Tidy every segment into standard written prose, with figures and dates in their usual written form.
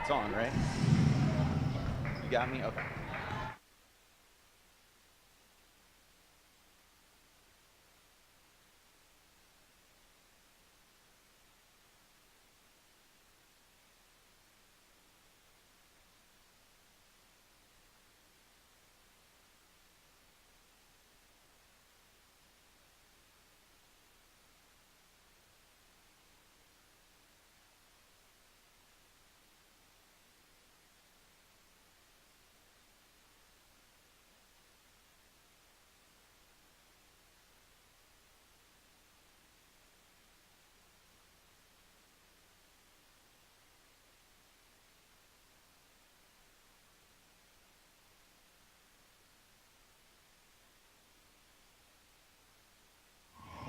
It's on, right? You got me? Okay.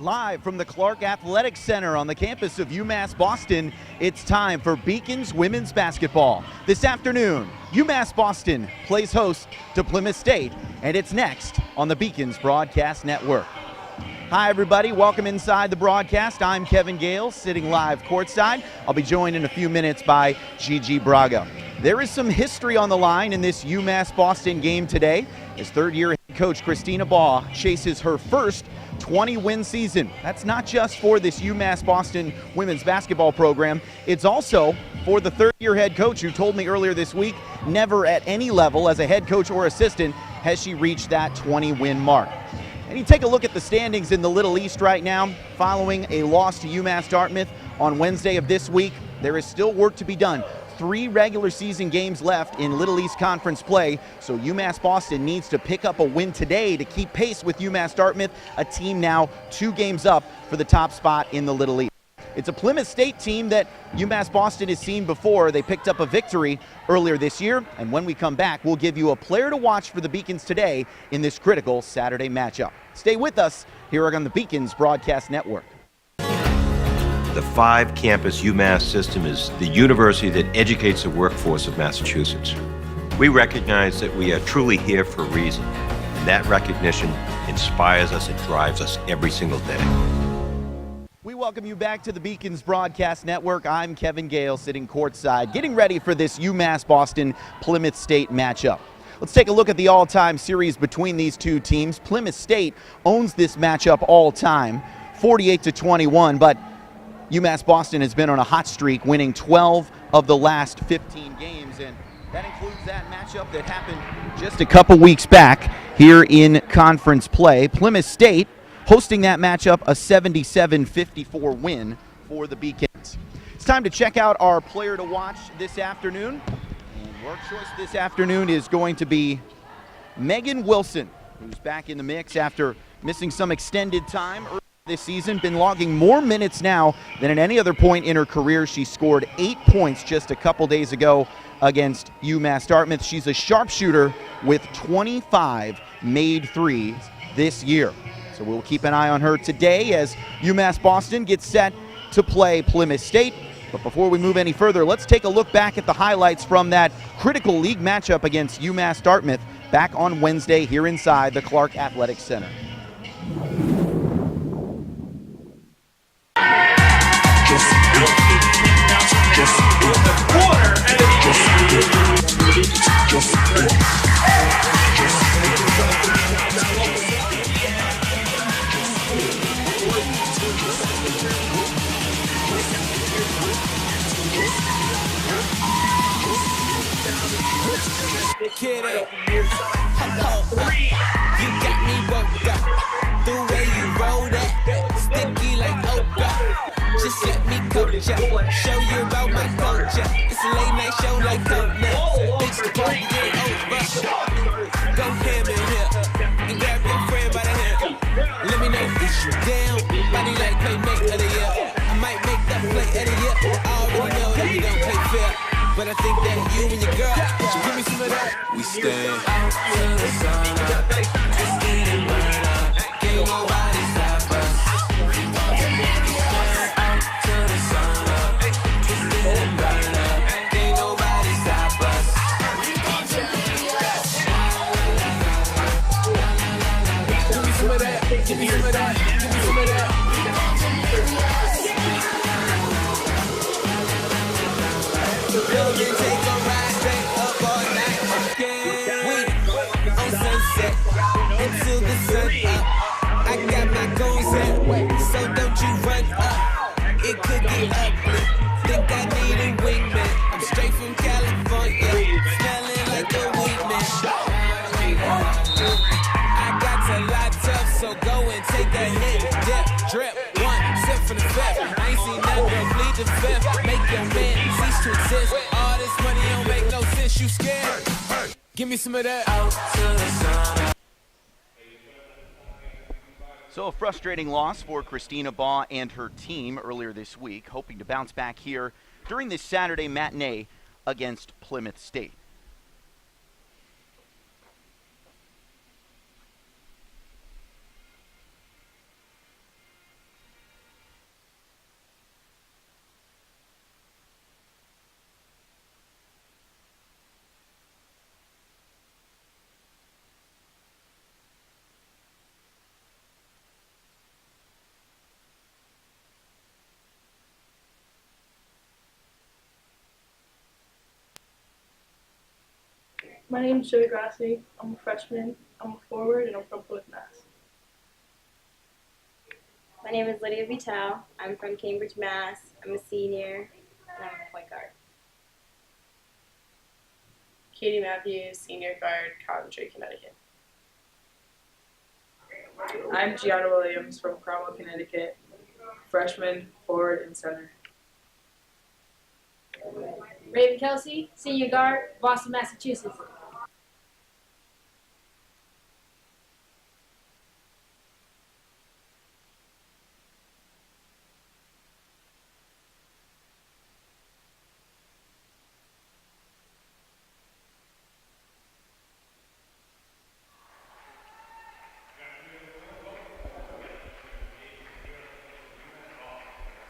Live from the Clark Athletic Center on the campus of UMass Boston, it's time for Beacons women's basketball. This afternoon, UMass Boston plays host to Plymouth State, and it's next on the Beacons Broadcast Network. Hi everybody, welcome inside the broadcast. I'm Kevin Gale, sitting live courtside. I'll be joined in a few minutes by Gigi Braga. There is some history on the line in this UMass Boston game today, as third-year head coach Christina Baugh chases her first 20-win season. That's not just for this UMass Boston women's basketball program. It's also for the third-year head coach who told me earlier this week never at any level as a head coach or assistant has she reached that 20-win mark. And you take a look at the standings in the Little East right now. Following a loss to UMass Dartmouth on Wednesday of this week, there is still work to be done. 3 regular season games left in Little East Conference play, so UMass Boston needs to pick up a win today to keep pace with UMass Dartmouth, a team now 2 games up for the top spot in the Little East. It's a Plymouth State team that UMass Boston has seen before. They picked up a victory earlier this year, and when we come back, we'll give you a player to watch for the Beacons today in this critical Saturday matchup. Stay with us here on the Beacons Broadcast Network. The 5-campus UMass system is the university that educates the workforce of Massachusetts. We recognize that we are truly here for a reason, and that recognition inspires us and drives us every single day. We welcome you back to the Beacons Broadcast Network. I'm Kevin Gale, sitting courtside, getting ready for this UMass Boston Plymouth State matchup. Let's take a look at the all-time series between these two teams. Plymouth State owns this matchup all time, 48-21, but UMass Boston has been on a hot streak, winning 12 of the last 15 games, and that includes that matchup that happened just a couple weeks back here in conference play. Plymouth State hosting that matchup, a 77-54 win for the Beacons. It's time to check out our player to watch this afternoon, and your choice this afternoon is going to be Megan Wilson, who's back in the mix after missing some extended time this season, been logging more minutes now than at any other point in her career. She scored 8 points just a couple days ago against UMass Dartmouth. She's a sharpshooter with 25 made threes this year. So we'll keep an eye on her today as UMass Boston gets set to play Plymouth State. But before we move any further, let's take a look back at the highlights from that critical league matchup against UMass Dartmouth back on Wednesday here inside the Clark Athletic Center. Kid, you got me woke up. The way you roll that, sticky like okra. Just let me coach ya, show you about my culture. It's a late night show like donuts. Bitch, the party get over. Go ham in here and grab your friend by the hand. Let me know if you down. Body like playmate of the year. I might make that play of the year. I already know that you don't play fair, but I think that you and your girl should give me some of that. We stand out till the sun up, just getting burned up. Can't nobody stop us. We stand out till the sun up, just getting burned up. Can't nobody stop us. Give me some of that. Give me some of that. Give me some of that. The building take over. ugly. Think I need a wingman. I'm straight from California, smelling like a weed man. I got a lot tough, so go and take a hit. Dip, drip, one sip from the fifth. I ain't seen none girl bleed the fifth. Make your man cease to exist. All this money don't make no sense. You scared? Give me some of that. Out to the sun. So a frustrating loss for Christina Baugh and her team earlier this week, hoping to bounce back here during this Saturday matinee against Plymouth State. My name is Joey Grassi. I'm a freshman. I'm a forward, and I'm from Plymouth, Mass. My name is Lydia Vital. I'm from Cambridge, Mass. I'm a senior, and I'm a point guard. Katie Matthews, senior guard, Coventry, Connecticut. I'm Gianna Williams from Cromwell, Connecticut, freshman, forward, and center. Raven Kelsey, senior guard, Boston, Massachusetts.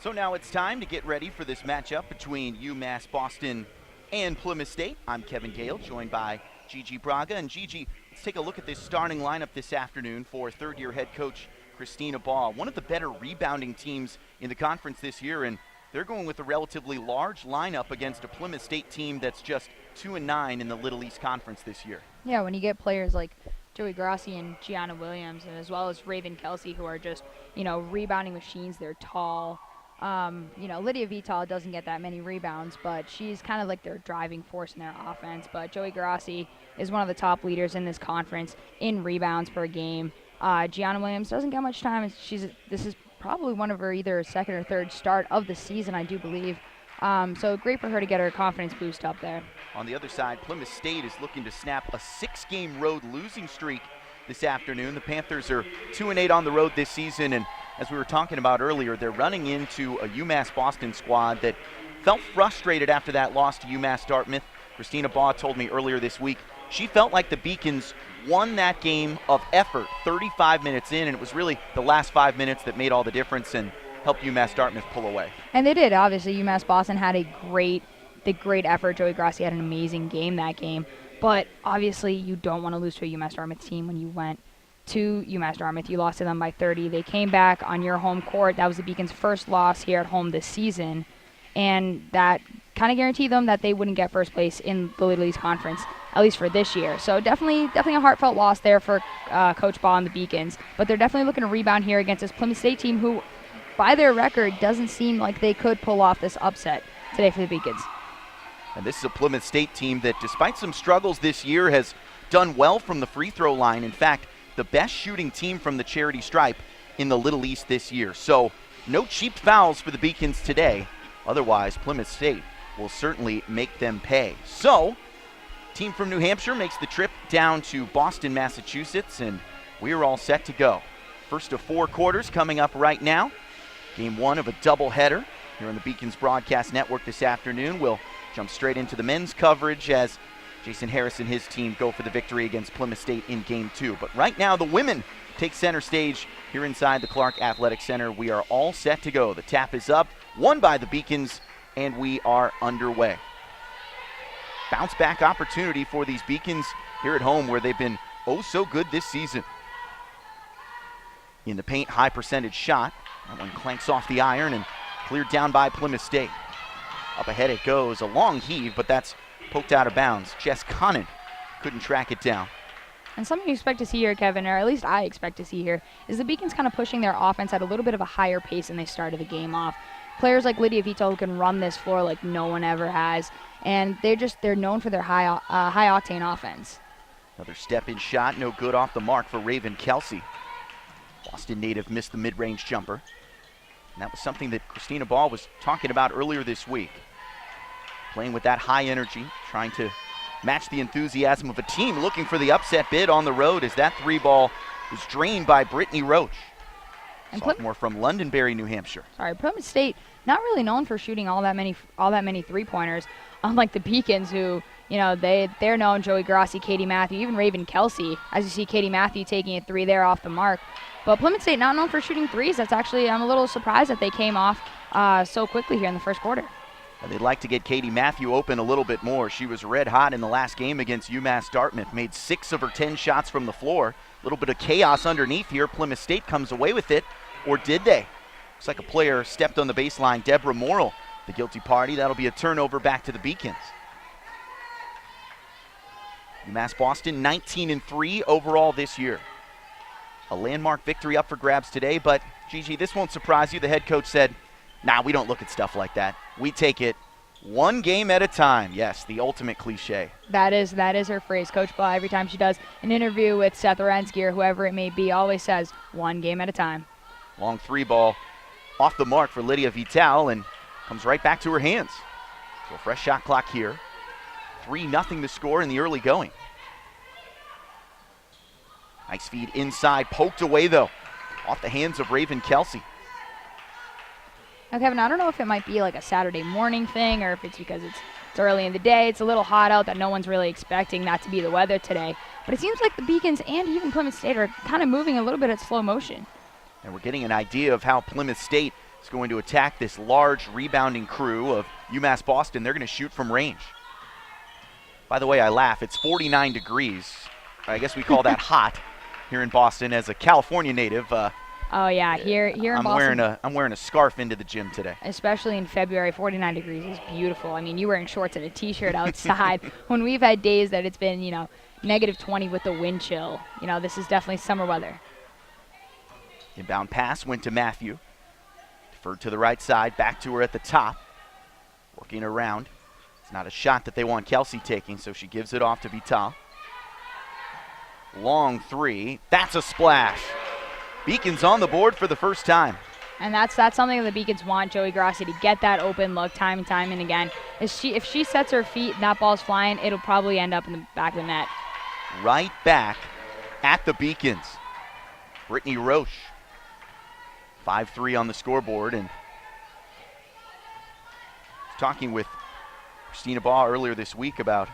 So now it's time to get ready for this matchup between UMass Boston and Plymouth State. I'm Kevin Gale, joined by Gigi Braga. And Gigi, let's take a look at this starting lineup this afternoon for third-year head coach Christina Baugh. One of the better rebounding teams in the conference this year, and they're going with a relatively large lineup against a Plymouth State team that's just 2-9 in the Little East Conference this year. Yeah, when you get players like Joey Grassi and Gianna Williams, and as well as Raven Kelsey, who are just, rebounding machines. They're tall. Lydia Vital doesn't get that many rebounds, but she's kind of like their driving force in their offense. But Joey Grassi is one of the top leaders in this conference in rebounds per game. Gianna Williams doesn't get much time. This is probably one of her either second or third start of the season, I do believe. So great for her to get her confidence boost up there. On the other side, Plymouth State is looking to snap a 6-game road losing streak this afternoon. The Panthers are 2-8 on the road this season, and as we were talking about earlier, they're running into a UMass Boston squad that felt frustrated after that loss to UMass Dartmouth. Christina Baugh told me earlier this week she felt like the Beacons won that game of effort 35 minutes in, and it was really the last 5 minutes that made all the difference and helped UMass Dartmouth pull away. And they did. Obviously, UMass Boston had a great effort. Joey Grassi had an amazing game that game. But obviously, you don't want to lose to a UMass Dartmouth team when you went to UMass Dartmouth. You lost to them by 30. They came back on your home court. That was the Beacons' first loss here at home this season, and that kind of guaranteed them that they wouldn't get first place in the Little East Conference, at least for this year. So definitely a heartfelt loss there for Coach Baugh and the Beacons, but they're definitely looking to rebound here against this Plymouth State team who, by their record, doesn't seem like they could pull off this upset today for the Beacons. And this is a Plymouth State team that, despite some struggles this year, has done well from the free throw line. In fact, the best shooting team from the charity stripe in the Little East this year. So no cheap fouls for the Beacons today. Otherwise, Plymouth State will certainly make them pay. So, team from New Hampshire makes the trip down to Boston, Massachusetts, and we're all set to go. First of 4 quarters coming up right now. Game 1 of a doubleheader here on the Beacons Broadcast Network this afternoon. We'll jump straight into the men's coverage as Jason Harris and his team go for the victory against Plymouth State in Game 2. But right now, the women take center stage here inside the Clark Athletic Center. We are all set to go. The tap is up, won by the Beacons, and we are underway. Bounce back opportunity for these Beacons here at home, where they've been oh so good this season. In the paint, high percentage shot. That one clanks off the iron and cleared down by Plymouth State. Up ahead it goes, a long heave, but that's poked out of bounds. Jess Conant couldn't track it down. And something you expect to see here, Kevin, or at least I expect to see here, is the Beacons kind of pushing their offense at a little bit of a higher pace than they started the game off. players like Lydia Vito who can run this floor like no one ever has. And they're known for their high octane offense. Another step-in shot, no good off the mark for Raven Kelsey. Boston native missed the mid-range jumper. And that was something that Christina Ball was talking about earlier this week. Playing with that high energy, trying to match the enthusiasm of a team looking for the upset bid on the road as that 3-ball was drained by Brittany Roach. And sophomore from Londonderry, New Hampshire. Plymouth State not really known for shooting all that many 3-pointers, unlike the Beacons, who they're known. Joey Grassi, Katie Matthew, even Raven Kelsey. As you see, Katie Matthew taking a 3 there off the mark. But Plymouth State not known for shooting 3s. That's actually, I'm a little surprised that they came off so quickly here in the first quarter. And they'd like to get Katie Matthew open a little bit more. She was red hot in the last game against UMass Dartmouth. Made 6 of her 10 shots from the floor. A little bit of chaos underneath here. Plymouth State comes away with it. Or did they? Looks like a player stepped on the baseline. Deborah Morrill, the guilty party. That'll be a turnover back to the Beacons. UMass Boston 19-3 overall this year. A landmark victory up for grabs today, but Gigi, this won't surprise you. The head coach said, nah, we don't look at stuff like that. We take it one game at a time. Yes, the ultimate cliche. That is her phrase. Coach Ball, every time she does an interview with Seth Orensky or whoever it may be, always says one game at a time. Long 3-ball off the mark for Lydia Vital and comes right back to her hands. So a fresh shot clock here. 3-0 the score in the early going. Nice feed inside, poked away though, off the hands of Raven Kelsey. Now, Kevin, I don't know if it might be like a Saturday morning thing or if it's because it's early in the day. It's a little hot out that no one's really expecting that to be the weather today. But it seems like the Beacons and even Plymouth State are kind of moving a little bit at slow motion. And we're getting an idea of how Plymouth State is going to attack this large rebounding crew of UMass Boston. They're going to shoot from range. By the way, I laugh. It's 49 degrees. I guess we call that hot here in Boston. As a California native, oh yeah, here in Boston. I'm wearing a scarf into the gym today. Especially in February, 49 degrees is beautiful. I mean, you wearing shorts and a t-shirt outside when we've had days that it's been, negative 20 with the wind chill. This is definitely summer weather. Inbound pass went to Matthew. Deferred to the right side, back to her at the top. Working around. It's not a shot that they want Kelsey taking, so she gives it off to Vital. Long 3. That's a splash. Beacons on the board for the first time. And that's something the Beacons want Joey Grassi to get that open look time and time and again. If she sets her feet and that ball's flying, it'll probably end up in the back of the net. Right back at the Beacons. Brittany Roche. 5-3 on the scoreboard, and talking with Christina Baugh earlier this week about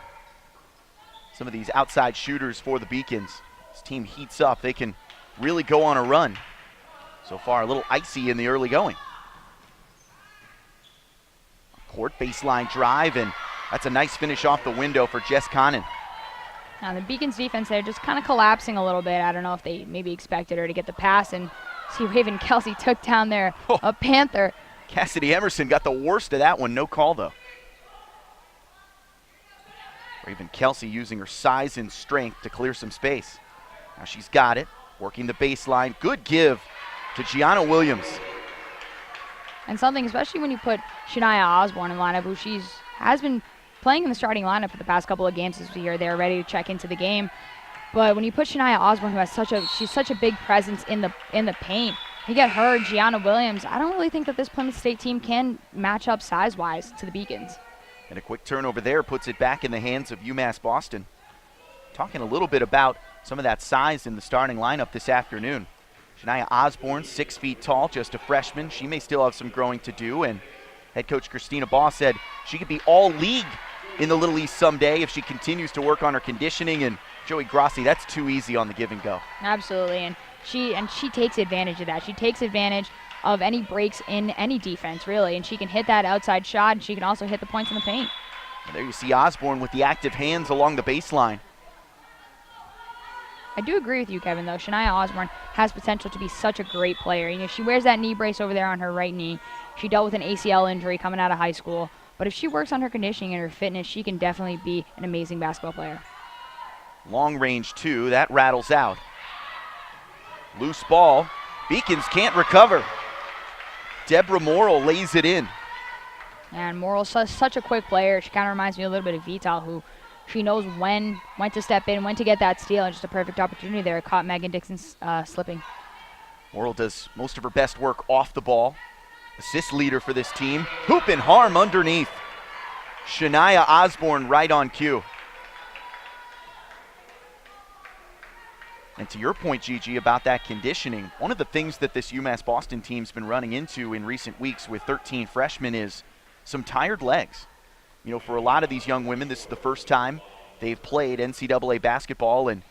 some of these outside shooters for the Beacons. This team heats up. They can really go on a run. So far, a little icy in the early going. Court baseline drive, and that's a nice finish off the window for Jess Connon. Now the Beacons defense, they're just kind of collapsing a little bit. I don't know if they maybe expected her to get the pass, and see Raven Kelsey took down there a Panther. Cassidy Emerson got the worst of that one. No call, though. Raven Kelsey using her size and strength to clear some space. Now she's got it, working the baseline. Good give to Gianna Williams. And something, especially when you put Shania Osborne in the lineup, who has been playing in the starting lineup for the past couple of games this year. They're ready to check into the game. But when you put Shania Osborne, who has she's such a big presence in the paint, you get her, Gianna Williams. I don't really think that this Plymouth State team can match up size-wise to the Beacons. And a quick turnover there puts it back in the hands of UMass Boston. Talking a little bit about some of that size in the starting lineup this afternoon. Shania Osborne, 6 feet tall, just a freshman. She may still have some growing to do, and head coach Christina Baugh said she could be all league in the Little East someday if she continues to work on her conditioning. And Joey Grassi, that's too easy on the give and go. Absolutely, and she takes advantage of that. She takes advantage of any breaks in any defense, really, and she can hit that outside shot, and she can also hit the points in the paint. And there you see Osborne with the active hands along the baseline. I do agree with you, Kevin, though. Shania Osborne has potential to be such a great player. She wears that knee brace over there on her right knee. She dealt with an ACL injury coming out of high school, but if she works on her conditioning and her fitness, she can definitely be an amazing basketball player. Long range 2, that rattles out. Loose ball. Beacons can't recover. Deborah Morrill lays it in. And Morrill's such a quick player. She kind of reminds me a little bit of Vital, who she knows when to step in, when to get that steal, and just a perfect opportunity there. Caught Megan Dixon slipping. Morrill does most of her best work off the ball. Assist leader for this team. Hoop and harm underneath. Shania Osborne right on cue. And to your point, Gigi, about that conditioning, one of the things that this UMass Boston team's been running into in recent weeks with 13 freshmen is some tired legs. You know, for a lot of these young women, this is the first time they've played NCAA basketball, and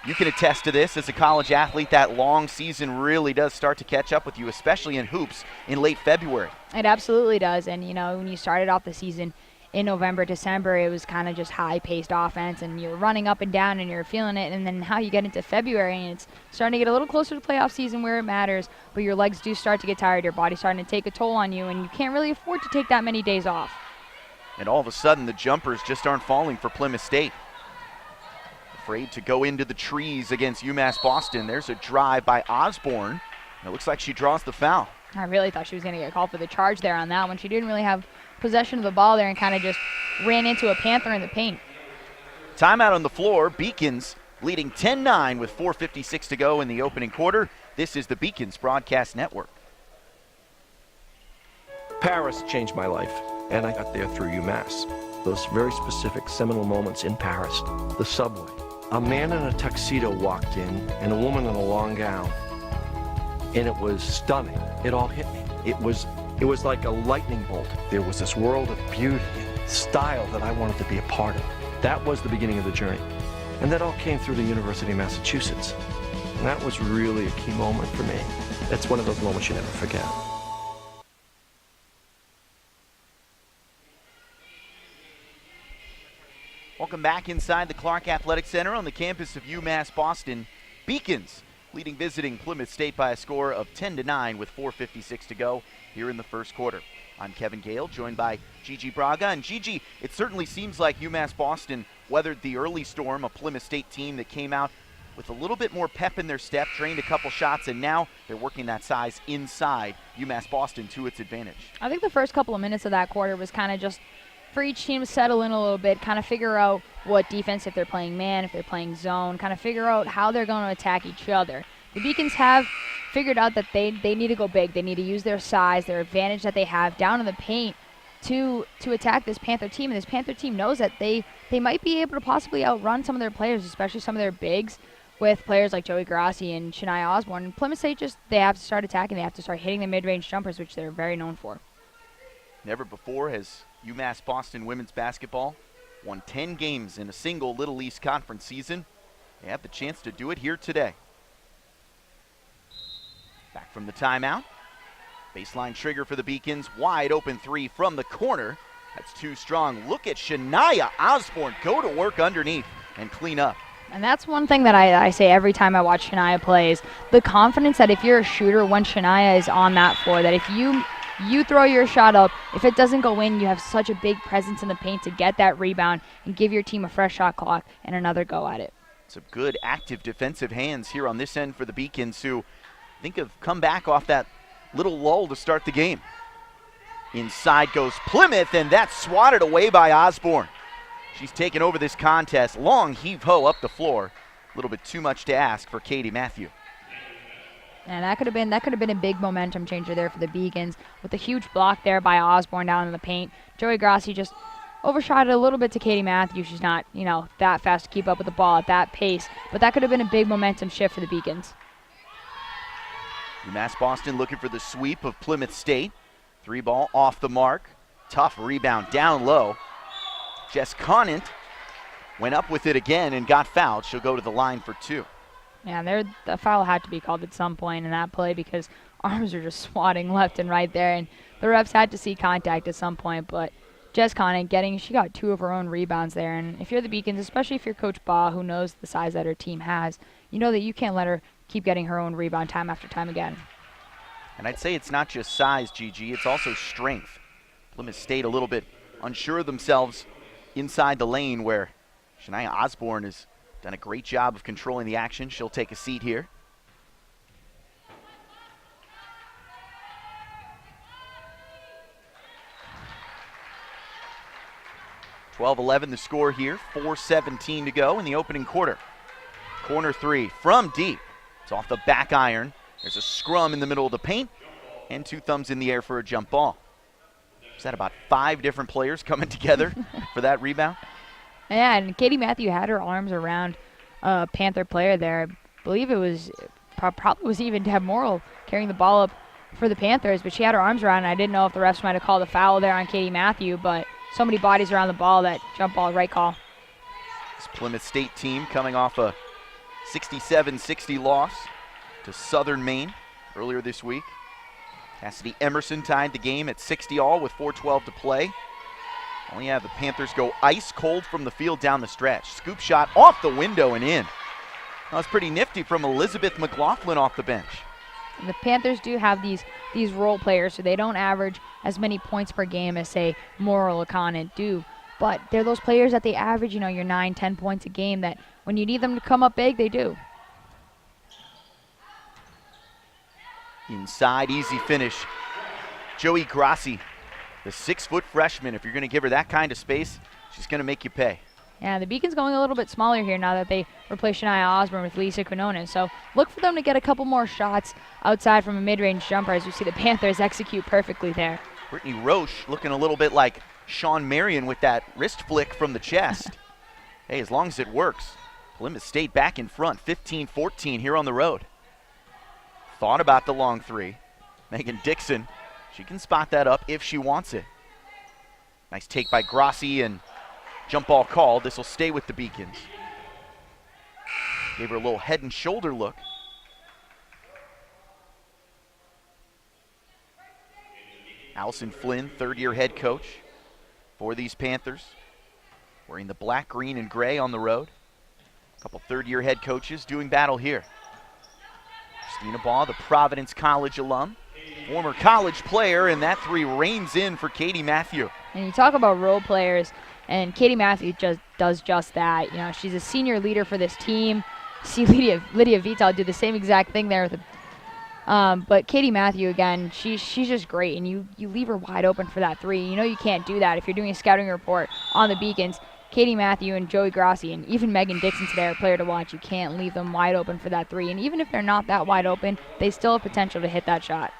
you can attest to this as a college athlete. That long season really does start to catch up with you, especially in hoops in late February. It absolutely does. And, you know, when you started off the season in November, December, it was kind of just high-paced offense, and you're running up and down, and you're feeling it. And then now you get into February, and it's starting to get a little closer to playoff season where it matters, but your legs do start to get tired. Your body's starting to take a toll on you, and you can't really afford to take that many days off. And all of a sudden, the jumpers just aren't falling for Plymouth State. Afraid to go into the trees against UMass Boston. There's a drive by Osborne. It looks like she draws the foul. I really thought she was going to get called for the charge there on that one. She didn't really have possession of the ball there and kind of just ran into a Panther in the paint. Timeout on the floor. Beacons leading 10-9 with 4:56 to go in the opening quarter. This is the Beacons Broadcast Network. Paris changed my life, and I got there through UMass. Those very specific seminal moments in Paris, the subway. A man in a tuxedo walked in, and a woman in a long gown. And it was stunning. It all hit me. It was like a lightning bolt. There was this world of beauty and style that I wanted to be a part of. That was the beginning of the journey. And that all came through the University of Massachusetts. And that was really a key moment for me. That's one of those moments you never forget. Welcome back inside the Clark Athletic Center on the campus of UMass Boston. Beacons leading visiting Plymouth State by a score of 10-9 with 4:56 to go here in the first quarter. I'm Kevin Gale, joined by Gigi Braga. And Gigi, it certainly seems like UMass Boston weathered the early storm, a Plymouth State team that came out with a little bit more pep in their step, drained a couple shots, and now they're working that size inside UMass Boston to its advantage. I think the first couple of minutes of that quarter was kind of just for each team to settle in a little bit, kind of figure out what defense, if they're playing man, if they're playing zone, kind of figure out how they're going to attack each other. The Beacons have figured out that they need to go big. They need to use their size, their advantage that they have down in the paint to attack this Panther team. And this Panther team knows that they might be able to possibly outrun some of their players, especially some of their bigs, with players like Joey Grassi and Shania Osborne. And Plymouth State they have to start attacking. They have to start hitting the mid-range jumpers, which they're very known for. Never before has UMass Boston women's basketball won 10 games in a single Little East Conference season. They have the chance to do it here today. Back from the timeout. Baseline trigger for the Beacons. Wide open three from the corner. That's too strong. Look at Shania Osborne go to work underneath and clean up. And that's one thing that I say every time I watch Shania play is the confidence that if you're a shooter when Shania is on that floor, that if you throw your shot up, if it doesn't go in, you have such a big presence in the paint to get that rebound and give your team a fresh shot clock and another go at it. Some good active defensive hands here on this end for the Beacons, who I think have come back off that little lull to start the game. Inside goes Plymouth, and that's swatted away by Osborne. She's taken over this contest. Long heave-ho up the floor. A little bit too much to ask for Katie Matthew. And that could have been a big momentum changer there for the Beacons with a huge block there by Osborne down in the paint. Joey Grassi just overshot it a little bit to Katie Matthews. She's not, that fast to keep up with the ball at that pace, but that could have been a big momentum shift for the Beacons. UMass Boston looking for the sweep of Plymouth State. Three ball off the mark. Tough rebound down low. Jess Conant went up with it again and got fouled. She'll go to the line for two. Yeah, the foul had to be called at some point in that play because arms are just swatting left and right there, and the refs had to see contact at some point. But Jess Conant she got two of her own rebounds there, and if you're the Beacons, especially if you're Coach Baugh, who knows the size that her team has, you know that you can't let her keep getting her own rebound time after time again. And I'd say it's not just size, Gigi, it's also strength. Plymouth State a little bit unsure of themselves inside the lane, where Shania Osborne has done a great job of controlling the action. She'll take a seat here. 12-11 the score here, 4:17 to go in the opening quarter. Corner three from deep. It's off the back iron. There's a scrum in the middle of the paint, and 2 thumbs in the air for a jump ball. Is that about 5 different players coming together for that rebound? Yeah, and Katie Matthew had her arms around a Panther player there. I believe it was probably was even Deb Morrill carrying the ball up for the Panthers, but she had her arms around, and I didn't know if the refs might have called a foul there on Katie Matthew, but so many bodies around the ball, that jump ball, right call. This Plymouth State team coming off a 67-60 loss to Southern Maine earlier this week. Cassidy Emerson tied the game at 60-all with 4:12 to play. Only have the Panthers go ice cold from the field down the stretch. Scoop shot off the window and in. That was pretty nifty from Elizabeth McLaughlin off the bench. And the Panthers do have these role players, so they don't average as many points per game as, say, Morrill or Conant do. But they're those players that they average, your 9-10 points a game, that when you need them to come up big, they do. Inside, easy finish. Joey Grassi, the 6-foot freshman. If you're going to give her that kind of space, she's going to make you pay. Yeah, the Beacon's going a little bit smaller here now that they replaced Shania Osborne with Lisa Quinones. So look for them to get a couple more shots outside from a mid-range jumper, as you see the Panthers execute perfectly there. Brittany Roche looking a little bit like Sean Marion with that wrist flick from the chest. Hey, as long as it works. Plymouth State back in front, 15-14 here on the road. Thought about the long three. Megan Dixon, she can spot that up if she wants it. Nice take by Grassi, and jump ball called. This will stay with the Beacons. Gave her a little head and shoulder look. Allison Flynn, third-year head coach for these Panthers, wearing the black, green, and gray on the road. A couple third-year head coaches doing battle here. Christina Baugh, the Providence College alum, former college player, and that three rains in for Katie Matthew. And you talk about role players, and Katie Matthew just does just that. She's a senior leader for this team. See Lydia Vital do the same exact thing there with but Katie Matthew, again, she's just great, and you leave her wide open for that three. You can't do that if you're doing a scouting report on the Beacons. Katie Matthew and Joey Grassi and even Megan Dixon today are a player to watch. You can't leave them wide open for that three, and even if they're not that wide open, they still have potential to hit that shot.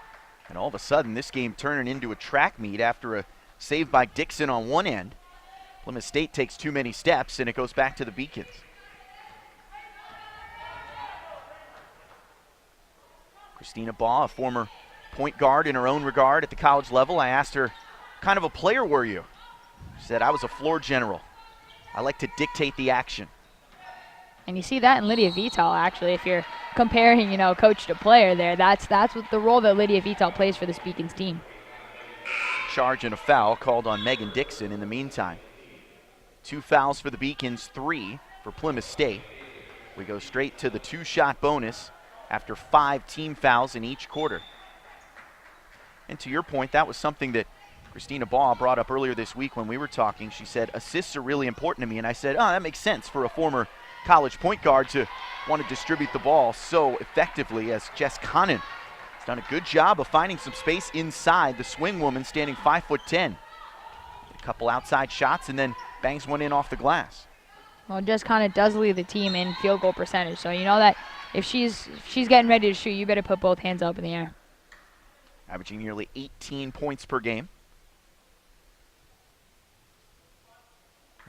And all of a sudden, this game turning into a track meet after a save by Dixon on one end. Plymouth State takes too many steps, and it goes back to the Beacons. Christina Baugh, a former point guard in her own regard at the college level. I asked her, what kind of a player were you? She said, I was a floor general. I like to dictate the action. And you see that in Lydia Vital, actually, if you're comparing, coach to player there. That's what the role that Lydia Vital plays for this Beacons team. Charge and a foul called on Megan Dixon in the meantime. 2 fouls for the Beacons, 3 for Plymouth State. We go straight to the 2-shot bonus after 5 team fouls in each quarter. And to your point, that was something that Christina Baugh brought up earlier this week when we were talking. She said, assists are really important to me. And I said, that makes sense for a former college point guard to want to distribute the ball so effectively, as Jess Conant has done a good job of finding some space inside. The swing woman standing 5'10". A couple outside shots and then bangs one in off the glass. Well, Jess Conant does lead the team in field goal percentage. So you know that if she's getting ready to shoot, you better put both hands up in the air. Averaging nearly 18 points per game.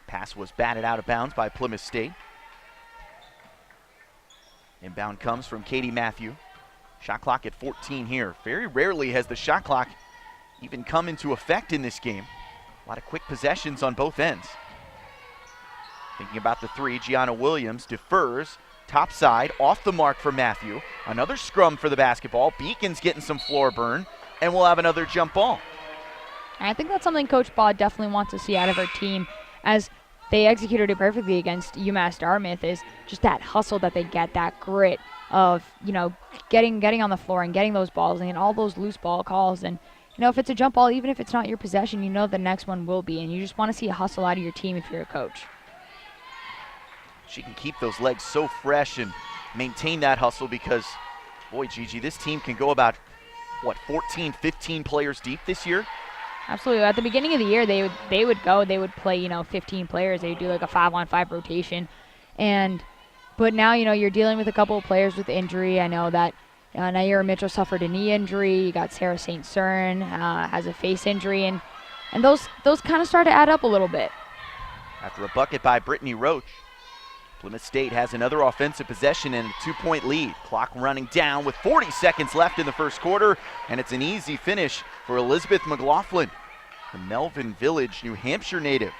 Pass was batted out of bounds by Plymouth State. Inbound comes from Katie Matthew. Shot clock at 14 here. Very rarely has the shot clock even come into effect in this game. A lot of quick possessions on both ends. Thinking about the three, Gianna Williams defers. Top side, off the mark for Matthew. Another scrum for the basketball. Beacons getting some floor burn, and we'll have another jump ball. I think that's something Coach Baugh definitely wants to see out of her team, as they executed it perfectly against UMass Dartmouth, is just that hustle that they get, that grit of, getting on the floor and getting those balls and all those loose ball calls. And, if it's a jump ball, even if it's not your possession, the next one will be. And you just want to see a hustle out of your team if you're a coach. She can keep those legs so fresh and maintain that hustle because, boy, Gigi, this team can go about, 14, 15 players deep this year? Absolutely. At the beginning of the year, they would play 15 players. They would do like a 5-on-5 rotation, but now you're dealing with a couple of players with injury. I know that Naira Mitchell suffered a knee injury. You got Sarah St. Cern has a face injury, and those kind of start to add up a little bit. After a bucket by Brittany Roach, Plymouth State has another offensive possession and a 2-point lead. Clock running down with 40 seconds left in the first quarter, and it's an easy finish for Elizabeth McLaughlin, the Melvin Village, New Hampshire native.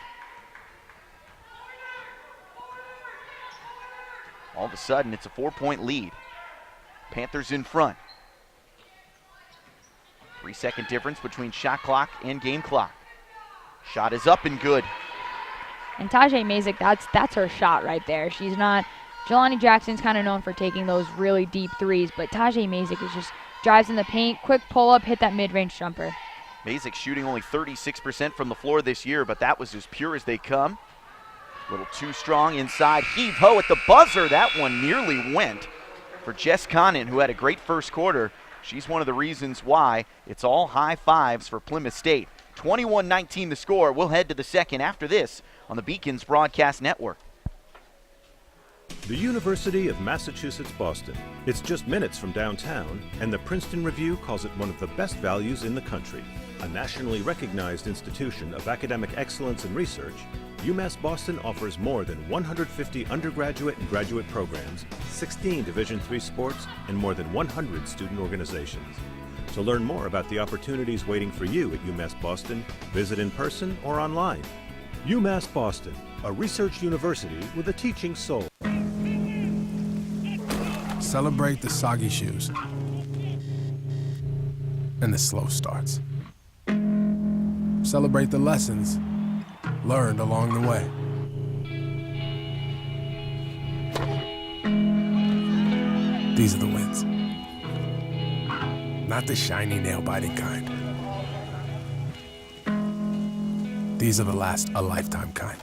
All of a sudden, it's a 4-point lead. Panthers in front. 3-second difference between shot clock and game clock. Shot is up and good. And Tajay Mazik, that's her shot right there. She's not. Jelani Jackson's kind of known for taking those really deep threes, but Tajay Mazik is just drives in the paint, quick pull up, hit that mid-range jumper. Mazik shooting only 36% from the floor this year, but that was as pure as they come. A little too strong inside. Heave-ho at the buzzer. That one nearly went for Jess Conant, who had a great first quarter. She's one of the reasons why it's all high fives for Plymouth State. 21-19 the score. We'll head to the second after this on the Beacons Broadcast Network. The University of Massachusetts Boston. It's just minutes from downtown, and the Princeton Review calls it one of the best values in the country. A nationally recognized institution of academic excellence and research, UMass Boston offers more than 150 undergraduate and graduate programs, 16 Division III sports, and more than 100 student organizations. To learn more about the opportunities waiting for you at UMass Boston, visit in person or online. UMass Boston, a research university with a teaching soul. Celebrate the soggy shoes and the slow starts. Celebrate the lessons learned along the way. These are the wins. Not the shiny nail-biting kind. These are the last a lifetime kind.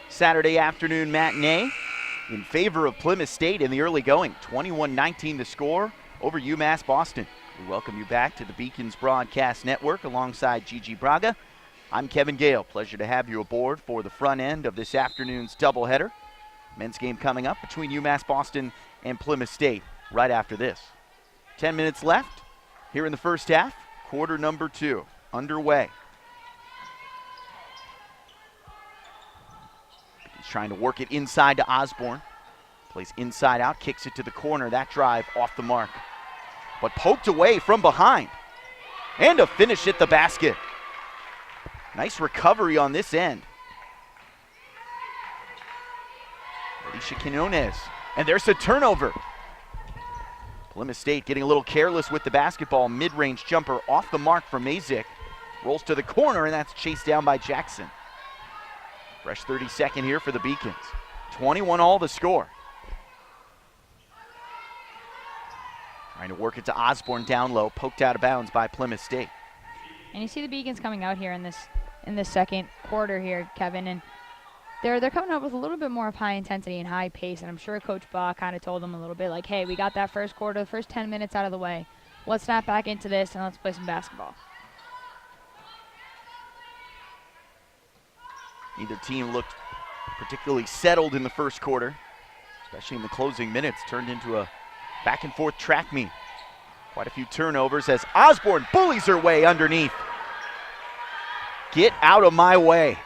Saturday afternoon matinee in favor of Plymouth State in the early going. 21-19 the score over UMass Boston. We welcome you back to the Beacons Broadcast Network alongside Gigi Braga. I'm Kevin Gale. Pleasure to have you aboard for the front end of this afternoon's doubleheader. Men's game coming up between UMass Boston and Plymouth State right after this. 10 minutes left here in the first half. Quarter number 2 underway. He's trying to work it inside to Osborne. Plays inside out, kicks it to the corner. That drive off the mark, but poked away from behind. And a finish at the basket. Nice recovery on this end. Alicia Quinones. And there's a turnover. Plymouth State getting a little careless with the basketball. Mid-range jumper off the mark for Mazik. Rolls to the corner, and that's chased down by Jackson. Fresh 32nd here for the Beacons. 21 all the score. Trying to work it to Osborne down low. Poked out of bounds by Plymouth State. And you see the Beacons coming out here in this second quarter here, Kevin, and they're coming up with a little bit more of high intensity and high pace, and I'm sure Coach Baugh kind of told them a little bit like, hey, we got that first quarter, the first 10 minutes out of the way. Let's snap back into this and let's play some basketball. Neither team looked particularly settled in the first quarter, especially in the closing minutes. Turned into a back and forth track meet. Quite a few turnovers as Osborne bullies her way underneath. Get out of my way.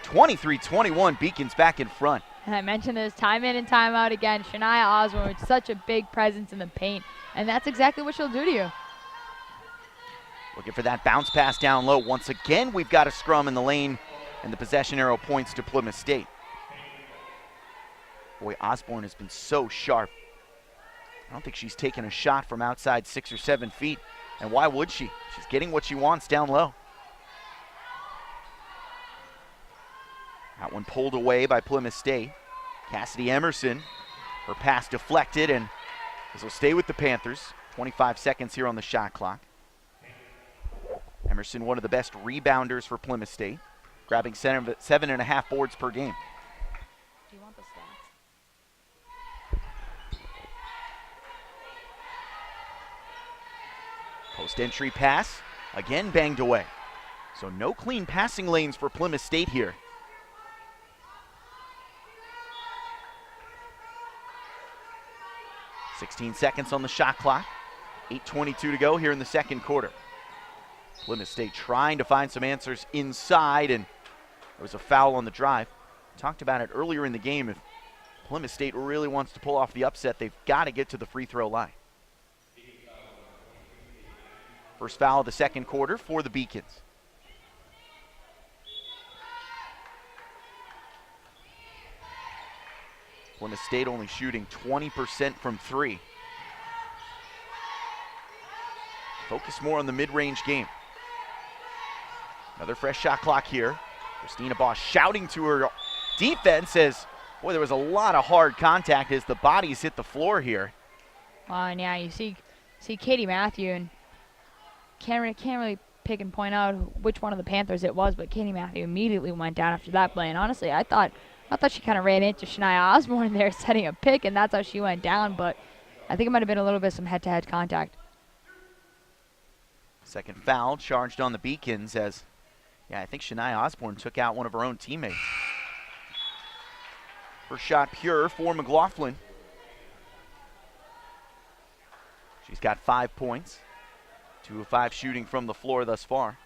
23-21, Beacons back in front. And I mentioned this time in and time out again. Shania Osborne with such a big presence in the paint, and that's exactly what she'll do to you. Looking for that bounce pass down low. Once again, we've got a scrum in the lane, and the possession arrow points to Plymouth State. Boy, Osborne has been so sharp. I don't think she's taken a shot from outside 6 or 7 feet, and why would she? She's getting what she wants down low. That one pulled away by Plymouth State. Cassidy Emerson, her pass deflected, and this will stay with the Panthers. 25 seconds here on the shot clock. Emerson, one of the best rebounders for Plymouth State, grabbing 7.5 boards per game. Do you want the stats? Post entry pass, again banged away. So no clean passing lanes for Plymouth State here. .16 seconds on the shot clock. 8:22 to go here in the second quarter. Plymouth State trying to find some answers inside, and there was a foul on the drive. Talked about it earlier in the game. If Plymouth State really wants to pull off the upset, they've got to get to the free throw line. First foul of the second quarter for the Beacons. Plymouth State only shooting 20% from three. Focus more on the mid-range game. Another fresh shot clock here. Christina Bosch shouting to her defense as, boy, there was a lot of hard contact as the bodies hit the floor here. And yeah, you see Katie Matthew, and can't really pick and point out which one of the Panthers it was, but Katie Matthew immediately went down after that play. And honestly, I thought she kind of ran into Shania Osborne there setting a pick, and that's how she went down, but I think it might have been a little bit some head-to-head contact. Second foul charged on the Beacons as, yeah, I think Shania Osborne took out one of her own teammates. First shot pure for McLaughlin. She's got 5 points. 2 of 5 shooting from the floor thus far.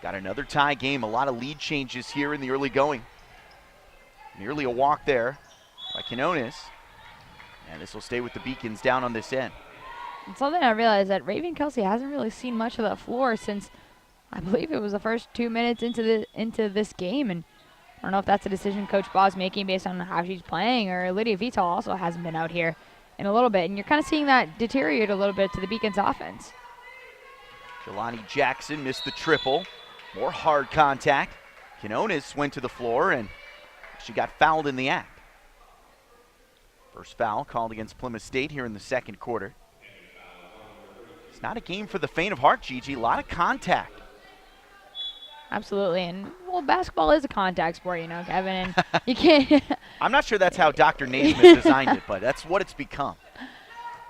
Got another tie game, a lot of lead changes here in the early going. Nearly a walk there by Quinones. And this will stay with the Beacons down on this end. And something I realized that Raven Kelsey hasn't really seen much of the floor since I believe it was the first 2 minutes into this game, and I don't know if that's a decision Coach Baugh's making based on how she's playing, or Lydia Vital also hasn't been out here in a little bit, and you're kind of seeing that deteriorate a little bit to the Beacons offense. Jelani Jackson missed the triple. More hard contact. Quinones went to the floor, and she got fouled in the act. First foul called against Plymouth State here in the second quarter. It's not a game for the faint of heart, Gigi. A lot of contact. Absolutely, and well, basketball is a contact sport, you know, Kevin, and you can't. I'm not sure that's how Dr. Naismith designed it, but that's what it's become.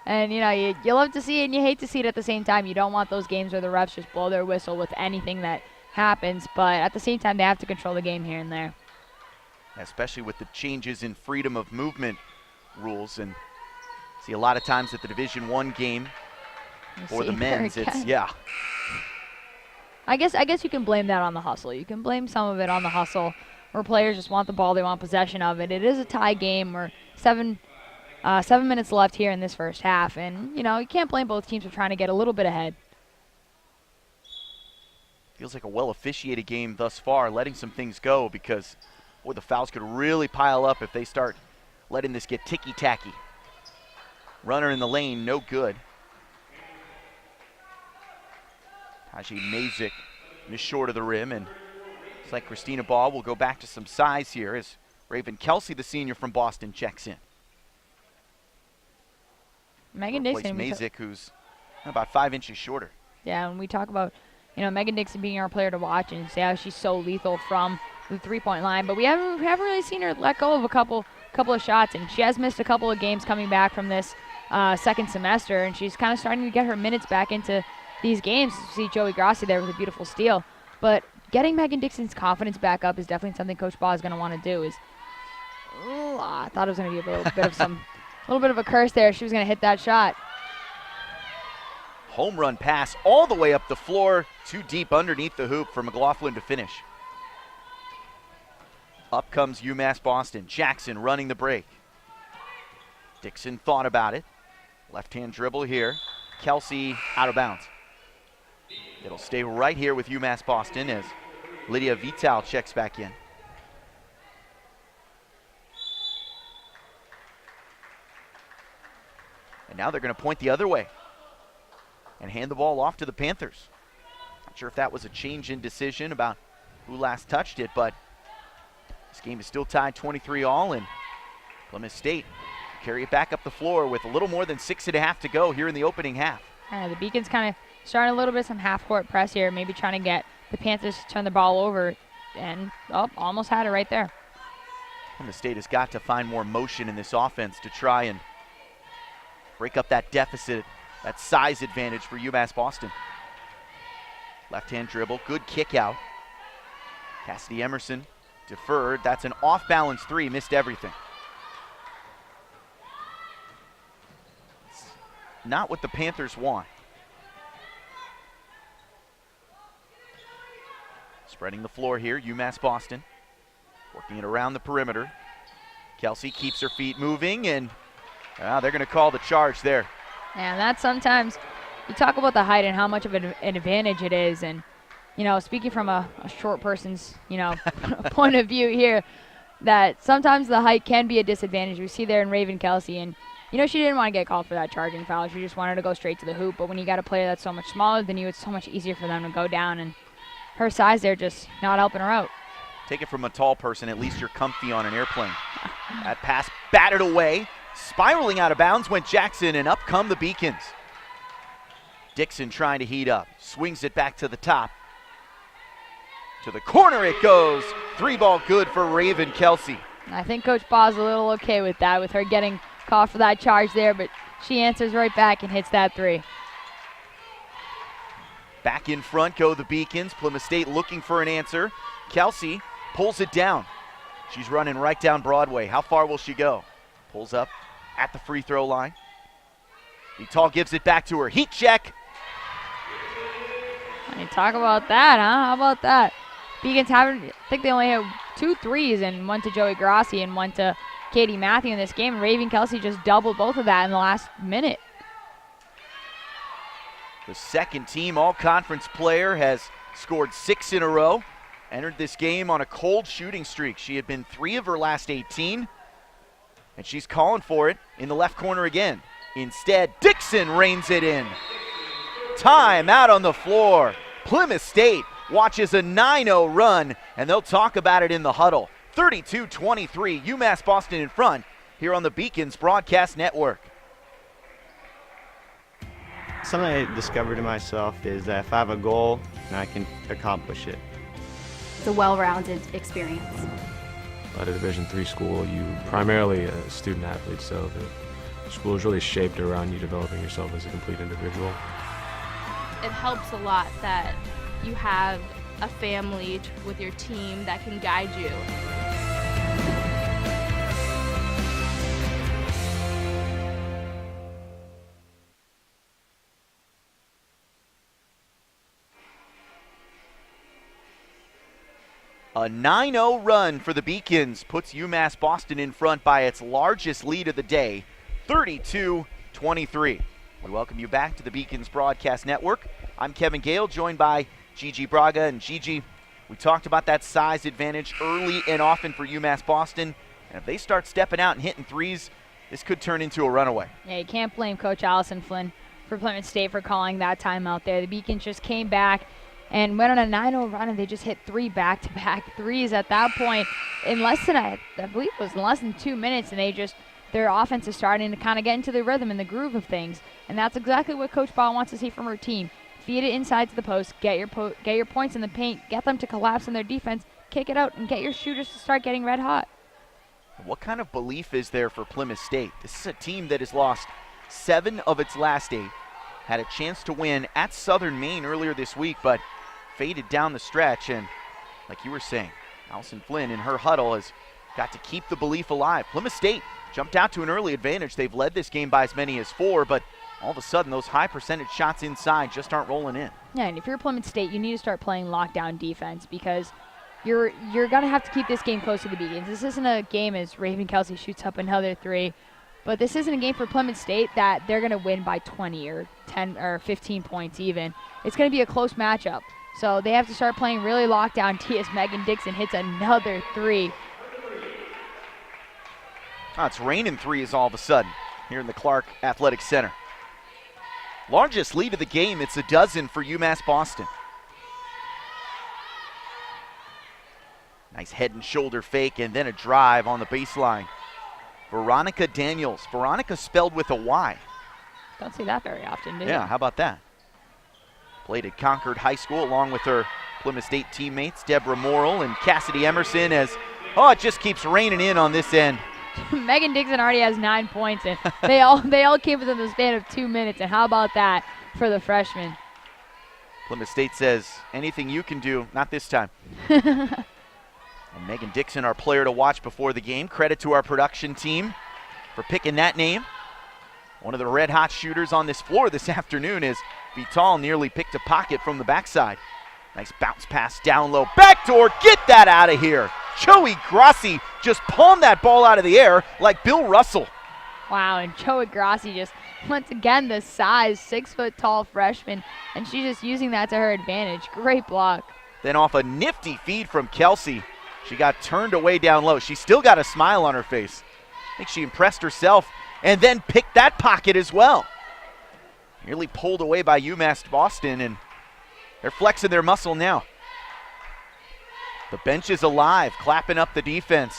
And you know, you love to see it and you hate to see it at the same time. You don't want those games where the refs just blow their whistle with anything that happens, but at the same time, they have to control the game here and there. Especially with the changes in freedom of movement rules, and see a lot of times at the Division I game for the men's, it's I guess you can blame that on the hustle. You can blame some of it on the hustle, where players just want the ball, they want possession of it. It is a tie game, where 7 minutes left here in this first half, and you know, you can't blame both teams for trying to get a little bit ahead. Feels like a well-officiated game thus far, letting some things go, because boy, the fouls could really pile up if they start letting this get ticky-tacky. Runner in the lane, no good. Taji Mazik missed short of the rim, and it's like Christina Baugh will go back to some size here as Raven Kelsey, the senior from Boston, checks in. Megan Dixon. Mazik, who's about 5 inches shorter. Yeah, when we talk about, you know, Megan Dixon being our player to watch and see how she's so lethal from the three-point line, but we haven't really seen her let go of a couple of shots, and she has missed a couple of games coming back from this second semester, and she's kind of starting to get her minutes back into these games. You see Joey Grassi there with a beautiful steal, but getting Megan Dixon's confidence back up is definitely something Coach Baugh is going to want to do. I thought it was going to be a little bit of a curse there. She was going to hit that shot. Home run pass all the way up the floor, too deep underneath the hoop for McLaughlin to finish. Up comes UMass Boston. Jackson running the break. Dixon thought about it. Left-hand dribble here. Kelsey out of bounds. It'll stay right here with UMass Boston as Lydia Vital checks back in. And now they're going to point the other way and hand the ball off to the Panthers. Not sure if that was a change in decision about who last touched it, but this game is still tied 23-all, and Plymouth State carry it back up the floor with a little more than 6.5 to go here in the opening half. The Beacons kind of starting a little bit some half-court press here, maybe trying to get the Panthers to turn the ball over and almost had it right there. Plymouth State has got to find more motion in this offense to try and break up that deficit, that size advantage for UMass Boston. Left-hand dribble, good kick out. Cassidy Emerson deferred. That's an off-balance three, missed everything. It's not what the Panthers want. Spreading the floor here, UMass Boston. Working it around the perimeter. Kelsey keeps her feet moving, and they're going to call the charge there. And that's sometimes, you talk about the height and how much of an advantage it is. And, you know, speaking from a short person's, you know, point of view here, that sometimes the height can be a disadvantage. We see there in Raven Kelsey, and, you know, she didn't want to get called for that charging foul. She just wanted to go straight to the hoop. But when you got a player that's so much smaller than you, it's so much easier for them to go down. And her size there just not helping her out. Take it from a tall person, at least you're comfy on an airplane. That pass batted away. Spiraling out of bounds went Jackson, and up come the Beacons. Dixon trying to heat up. Swings it back to the top. To the corner it goes. 3-ball good for Raven Kelsey. I think Coach Baugh's a little okay with that, with her getting called for that charge there, but she answers right back and hits that three. Back in front go the Beacons. Plymouth State looking for an answer. Kelsey pulls it down. She's running right down Broadway. How far will she go? Pulls up at the free throw line. Vital gives it back to her. Heat check. I talk about that, huh? How about that? Beacons haven't, I think they only had 2 threes, and one to Joey Grassi and one to Katie Matthew in this game. And Raven Kelsey just doubled both of that in the last minute. The second team all-conference player has scored 6 in a row. Entered this game on a cold shooting streak. She had been 3 of her last 18, and she's calling for it in the left corner again. Instead, Dixon reins it in. Time out on the floor. Plymouth State watches a 9-0 run, and they'll talk about it in the huddle. 32-23, UMass Boston in front here on the Beacons Broadcast Network. Something I discovered in myself is that if I have a goal, I can accomplish it. It's a well-rounded experience. At a Division III school, you primarily a student athlete, so the school is really shaped around you developing yourself as a complete individual. It helps a lot that you have a family with your team that can guide you. A 9-0 run for the Beacons puts UMass Boston in front by its largest lead of the day, 32-23. We welcome you back to the Beacons Broadcast Network. I'm Kevin Gale, joined by Gigi Braga. And Gigi, we talked about that size advantage early and often for UMass Boston. And if they start stepping out and hitting threes, this could turn into a runaway. Yeah, you can't blame Coach Allison Flynn for Plymouth State for calling that timeout there. The Beacons just came back and went on a 9-0 run, and they just hit 3 back-to-back threes at that point in less than, I believe it was in less than 2 minutes, and their offense is starting to kind of get into the rhythm and the groove of things, and that's exactly what Coach Baugh wants to see from her team. Feed it inside to the post, get your points in the paint, get them to collapse in their defense, kick it out, and get your shooters to start getting red hot. What kind of belief is there for Plymouth State? This is a team that has lost 7 of its last 8, had a chance to win at Southern Maine earlier this week, but faded down the stretch, and like you were saying, Allison Flynn in her huddle has got to keep the belief alive. Plymouth State jumped out to an early advantage. They've led this game by as many as 4, but all of a sudden those high percentage shots inside just aren't rolling in. Yeah, and if you're Plymouth State, you need to start playing lockdown defense, because you're going to have to keep this game close to the Beacons. This isn't a game as Raven Kelsey shoots up another 3, but this isn't a game for Plymouth State that they're going to win by 20 or 10 or 15 points even. It's going to be a close matchup. So they have to start playing really lockdown D as Megan Dixon hits another 3. Oh, it's raining threes all of a sudden here in the Clark Athletic Center. Largest lead of the game, it's a dozen for UMass Boston. Nice head and shoulder fake and then a drive on the baseline. Veronica Daniels. Veronica spelled with a Y. Don't see that very often, do you? Yeah, how about that? Played at Concord High School along with her Plymouth State teammates Deborah Morrill and Cassidy Emerson as, it just keeps raining in on this end. Megan Dixon already has 9 points, and they all came within the span of 2 minutes, and how about that for the freshman? Plymouth State says, anything you can do, not this time. And Megan Dixon, our player to watch before the game. Credit to our production team for picking that name. One of the red-hot shooters on this floor this afternoon is Vital nearly picked a pocket from the backside. Nice bounce pass down low. Backdoor, get that out of here. Joey Grassi just palmed that ball out of the air like Bill Russell. Wow, and Joey Grassi just, once again, the size, 6-foot-tall freshman, and she's just using that to her advantage. Great block. Then off a nifty feed from Kelsey, she got turned away down low. She still got a smile on her face. I think she impressed herself and then picked that pocket as well. Nearly pulled away by UMass Boston, and they're flexing their muscle now. The bench is alive, clapping up the defense.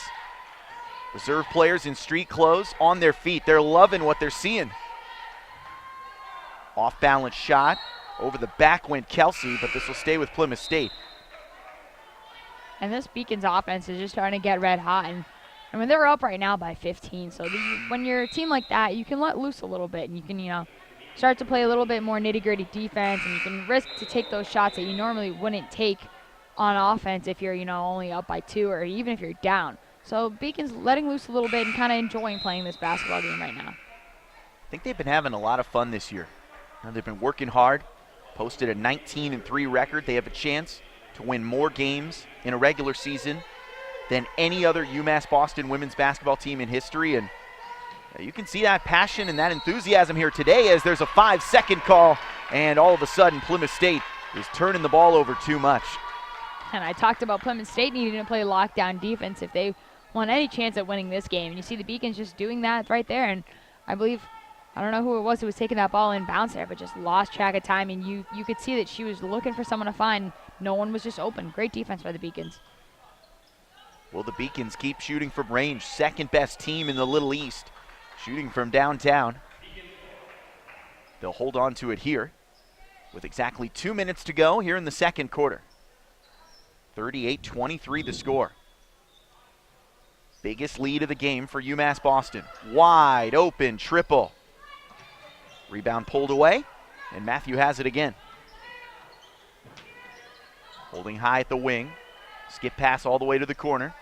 Reserve players in street clothes on their feet. They're loving what they're seeing. Off-balance shot. Over the back went Kelsey, but this will stay with Plymouth State. And this Beacons offense is just starting to get red hot. And I mean, they're up right now by 15. So when you're a team like that, you can let loose a little bit. And you can, start to play a little bit more nitty-gritty defense. And you can risk to take those shots that you normally wouldn't take on offense if you're, only up by 2 or even if you're down. So Beacon's letting loose a little bit and kind of enjoying playing this basketball game right now. I think they've been having a lot of fun this year. They've been working hard, posted a 19-3 record. They have a chance to win more games in a regular season than any other UMass Boston women's basketball team in history. And you can see that passion and that enthusiasm here today as there's a 5-second call, and all of a sudden Plymouth State is turning the ball over too much. And I talked about Plymouth State needing to play lockdown defense if they want any chance at winning this game. And you see the Beacons just doing that right there. And I believe, I don't know who it was who was taking that ball in bounce there, but just lost track of time. And you could see that she was looking for someone to find. No one was just open. Great defense by the Beacons. Will the Beacons keep shooting from range? Second best team in the Little East, shooting from downtown. They'll hold on to it here with exactly 2 minutes to go here in the second quarter. 38-23 the score. Biggest lead of the game for UMass Boston. Wide open triple. Rebound pulled away, and Matthew has it again. Holding high at the wing. Skip pass all the way to the corner.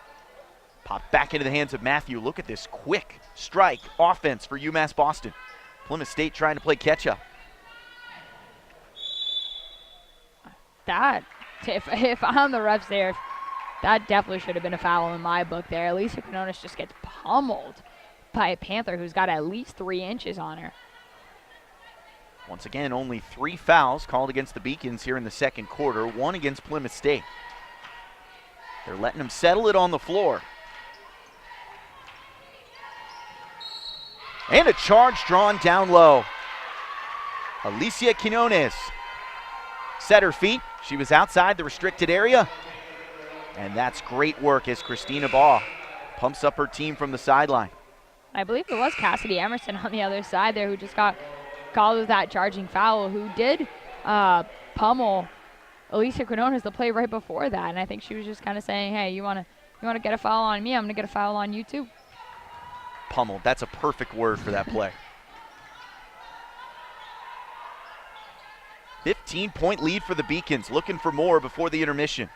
Pop back into the hands of Matthew. Look at this quick strike offense for UMass Boston. Plymouth State trying to play catch up. That, if I'm the refs there, that definitely should have been a foul in my book there. Alicia Quinones just gets pummeled by a Panther who's got at least 3 inches on her. Once again, only 3 fouls called against the Beacons here in the second quarter, 1 against Plymouth State. They're letting them settle it on the floor. And a charge drawn down low. Alicia Quinones set her feet. She was outside the restricted area. And that's great work as Christina Baugh pumps up her team from the sideline. I believe it was Cassidy Emerson on the other side there who just got called with that charging foul, who did pummel Alicia Quinones the play right before that. And I think she was just kind of saying, hey, you want to get a foul on me? I'm going to get a foul on you too. Pummeled. That's a perfect word for that play. 15-point lead for the Beacons, looking for more before the intermission.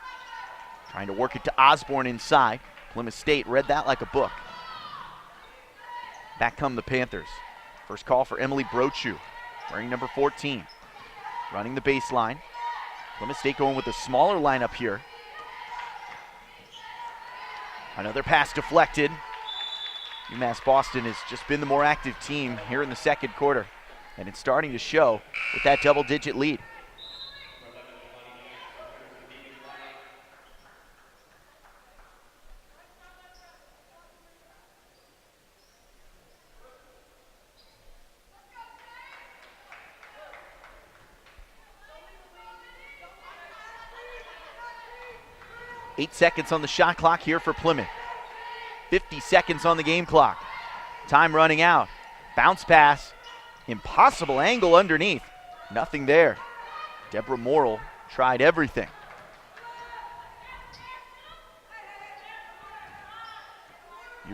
Trying to work it to Osborne inside. Plymouth State read that like a book. Back come the Panthers. First call for Emily Brochu, wearing number 14. Running the baseline. Plymouth State going with a smaller lineup here. Another pass deflected. UMass Boston has just been the more active team here in the second quarter, and it's starting to show with that double-digit lead. Eight seconds on the shot clock here for Plymouth. 50 seconds on the game clock. Time running out. Bounce pass. Impossible angle underneath. Nothing there. Deborah Morrill tried everything.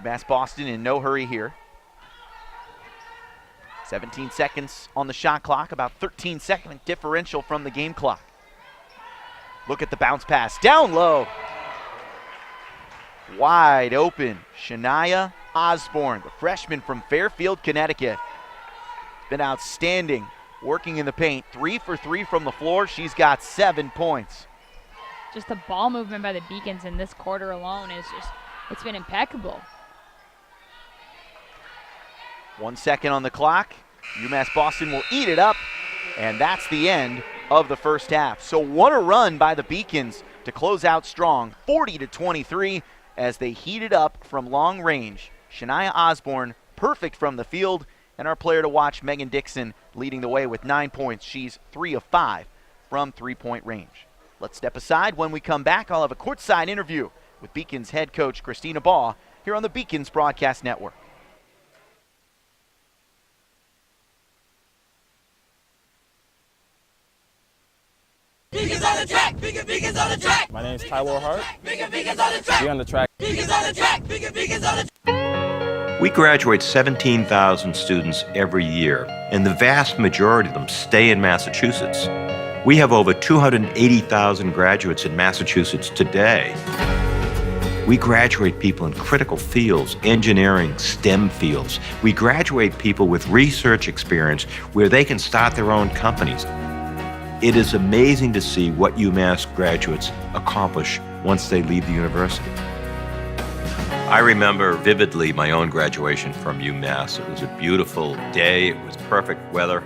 UMass Boston in no hurry here. 17 seconds on the shot clock, about 13-second differential from the game clock. Look at the bounce pass, down low. Wide open, Shania Osborne, the freshman from Fairfield, Connecticut. Been outstanding working in the paint. 3 for 3 from the floor. She's got 7 points. Just the ball movement by the Beacons in this quarter alone it's been impeccable. 1 second on the clock. UMass Boston will eat it up, and that's the end of the first half. So what a run by the Beacons to close out strong, 40-23, as they heated up from long range. Shania Osborne, perfect from the field, and our player to watch, Megan Dixon, leading the way with 9 points. She's 3 of 5 from three-point range. Let's step aside. When we come back, I'll have a courtside interview with Beacons head coach Christina Baugh here on the Beacons Broadcast Network. Beacons on the track, Beacons on the track. My name is Tyler Hart. Beacons on the track. Be on the track. Beacons on the track, Beacons on the track. We graduate 17,000 students every year, and the vast majority of them stay in Massachusetts. We have over 280,000 graduates in Massachusetts today. We graduate people in critical fields, engineering, STEM fields. We graduate people with research experience where they can start their own companies. It is amazing to see what UMass graduates accomplish once they leave the university. I remember vividly my own graduation from UMass. It was a beautiful day. It was perfect weather.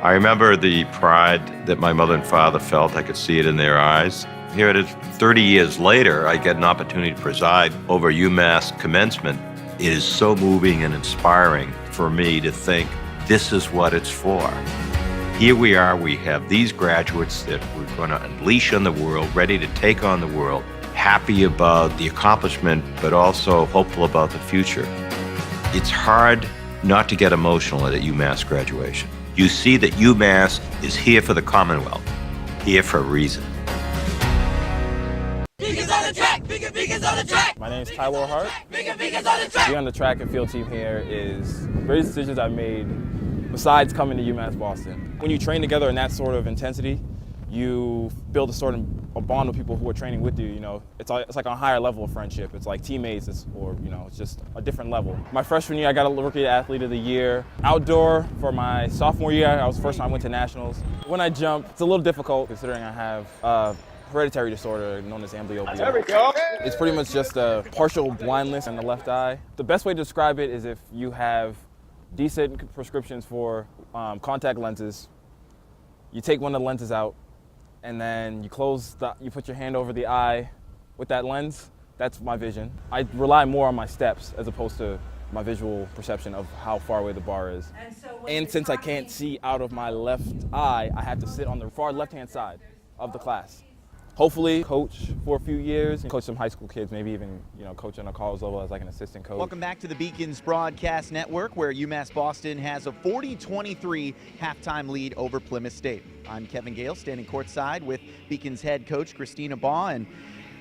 I remember the pride that my mother and father felt. I could see it in their eyes. Here it is, 30 years later, I get an opportunity to preside over UMass commencement. It is so moving and inspiring for me to think this is what it's for. Here we are, we have these graduates that we're going to unleash on the world, ready to take on the world, happy about the accomplishment, but also hopeful about the future. It's hard not to get emotional at a UMass graduation. You see that UMass is here for the Commonwealth, here for a reason. Beacons on the track, Beacons on the track. My name is Tyler Hart. Beacons on the track. Being on the track and field team here is greatest decisions I've made besides coming to UMass Boston. When you train together in that sort of intensity, you build a sort of a bond with people who are training with you. You know, it's like a higher level of friendship. It's like teammates, it's just a different level. My freshman year, I got a Rookie Athlete of the Year. Outdoor for my sophomore year, I was the first time I went to nationals. When I jump, it's a little difficult considering I have hereditary disorder known as amblyopia. There we go. It's pretty much just a partial blindness in the left eye. The best way to describe it is if you have decent prescriptions for contact lenses, you take one of the lenses out, and then you put your hand over the eye with that lens. That's my vision. I rely more on my steps as opposed to my visual perception of how far away the bar is. And since I can't see out of my left eye, I have to sit on the far left-hand side of the class. Hopefully coach for a few years, and coach some high school kids, maybe even coach on a college level as like an assistant coach. Welcome back to the Beacons Broadcast Network, where UMass Boston has a 40-23 halftime lead over Plymouth State. I'm Kevin Gale, standing courtside with Beacons head coach Christina Baugh. And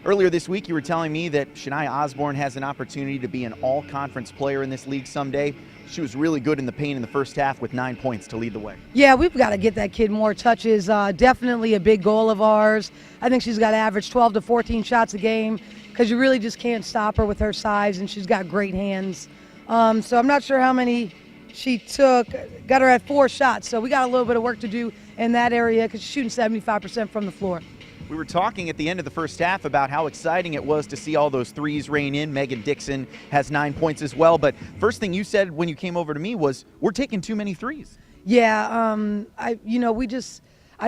earlier this week, you were telling me that Shania Osborne has an opportunity to be an all-conference player in this league someday. She was really good in the paint in the first half with 9 points to lead the way. Yeah, we've got to get that kid more touches. Definitely a big goal of ours. I think she's got to average 12 to 14 shots a game because you really just can't stop her with her size, and she's got great hands. So I'm not sure how many she took. Got her at 4 shots, so we got a little bit of work to do in that area because she's shooting 75% from the floor. We were talking at the end of the first half about how exciting it was to see all those threes rain in. Megan Dixon has 9 points as well. But first thing you said when you came over to me was, we're taking too many threes. Yeah, I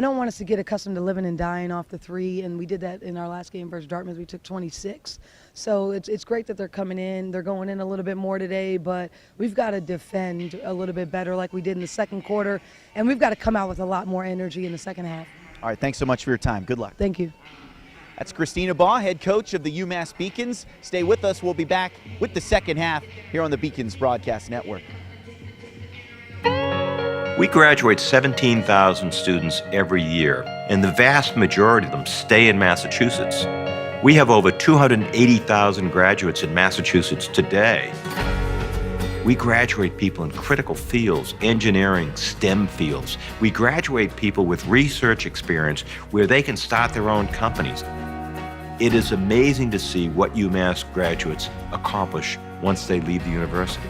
don't want us to get accustomed to living and dying off the three, and we did that in our last game versus Dartmouth. We took 26. So it's great that they're coming in. They're going in a little bit more today, but we've got to defend a little bit better like we did in the second quarter, and we've got to come out with a lot more energy in the second half. All right, thanks so much for your time. Good luck. Thank you. That's Christina Baugh, head coach of the UMass Beacons. Stay with us. We'll be back with the second half here on the Beacons Broadcast Network. We graduate 17,000 students every year, and the vast majority of them stay in Massachusetts. We have over 280,000 graduates in Massachusetts today. We graduate people in critical fields, engineering, STEM fields. We graduate people with research experience where they can start their own companies. It is amazing to see what UMass graduates accomplish once they leave the university.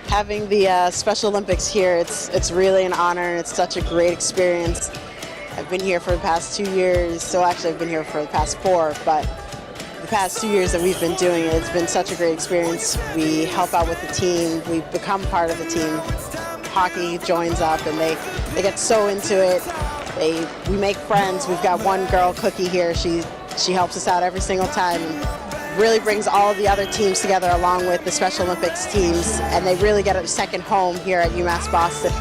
Having the Special Olympics here, it's really an honor, and it's such a great experience. I've been here for the past 2 years, so actually I've been here for the past 4, but the past 2 years that we've been doing it, it's been such a great experience. We help out with the team, we become part of the team. Hockey joins up and they get so into it. We make friends. We've got one girl, Cookie, here. She helps us out every single time. Really brings all of the other teams together along with the Special Olympics teams, and they really get a second home here at UMass Boston.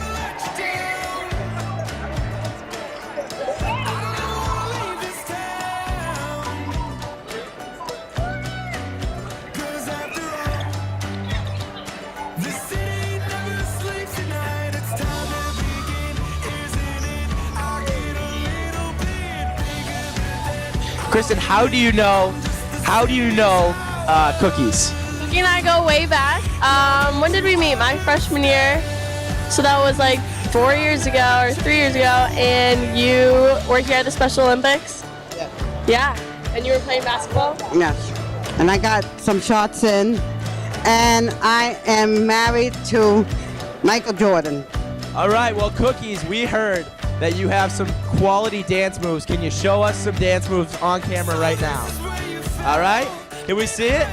Kristen, how do you know Cookies? Cookie and I go way back. When did we meet? My freshman year. So that was like 4 years ago or 3 years ago. And you were here at the Special Olympics? Yeah. Yeah. And you were playing basketball? Yes. And I got some shots in. And I am married to Michael Jordan. All right, well, Cookies, we heard that you have some quality dance moves. Can you show us some dance moves on camera right now? All right, can we see it?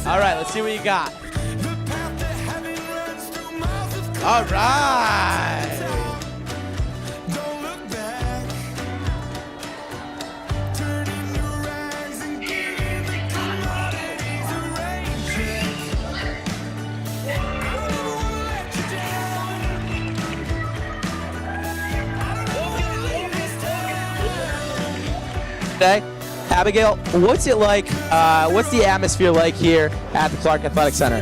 All right, let's see what you got. All right. Today, Abigail, what's it like? What's the atmosphere like here at the Clark Athletic Center?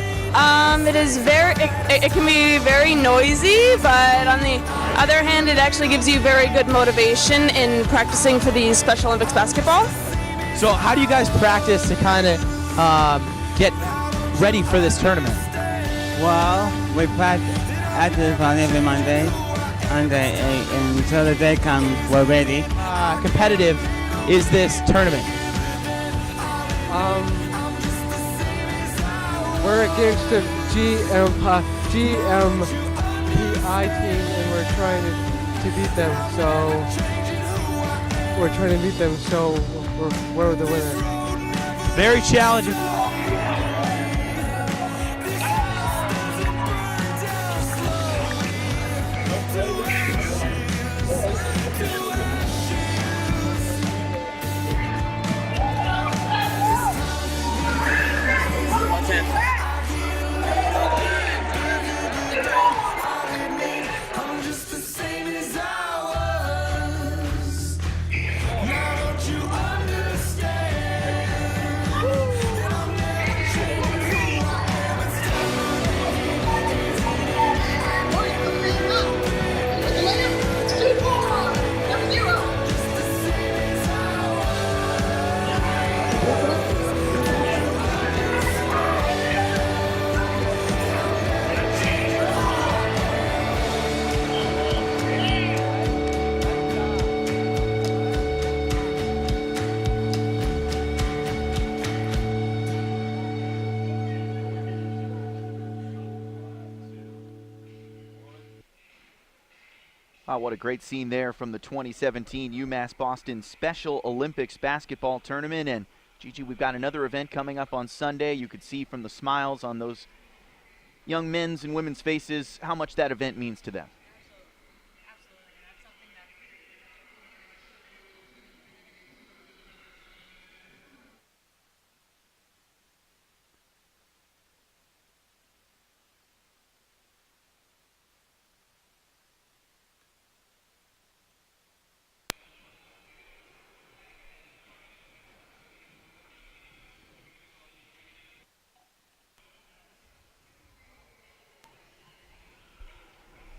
It is it can be very noisy, but on the other hand, it actually gives you very good motivation in practicing for the Special Olympics basketball. So how do you guys practice to kind of get ready for this tournament? Well, we practice on every Monday, and until the day comes, we're ready. Competitive is this tournament? We're against the GMPI team, and we're trying to beat them. So we're the winner. Very challenging. Wow, what a great scene there from the 2017 UMass Boston Special Olympics basketball tournament. And Gigi, we've got another event coming up on Sunday. You could see from the smiles on those young men's and women's faces how much that event means to them.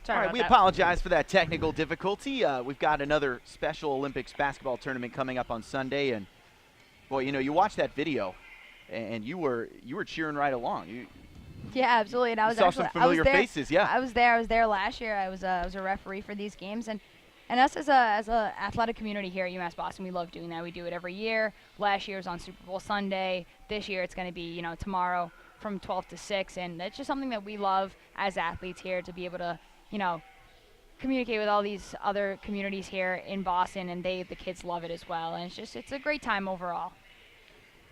All right, we apologize for that technical difficulty. We've got another Special Olympics basketball tournament coming up on Sunday, and boy, you watched that video, and you were cheering right along. Yeah, absolutely. And I was saw some familiar faces. Yeah, I was there last year. I was a referee for these games, and us as a athletic community here at UMass Boston, we love doing that. We do it every year. Last year was on Super Bowl Sunday. This year it's going to be tomorrow from 12 to 6, and that's just something that we love as athletes here, to be able to communicate with all these other communities here in Boston, and the kids love it as well. And it's a great time overall.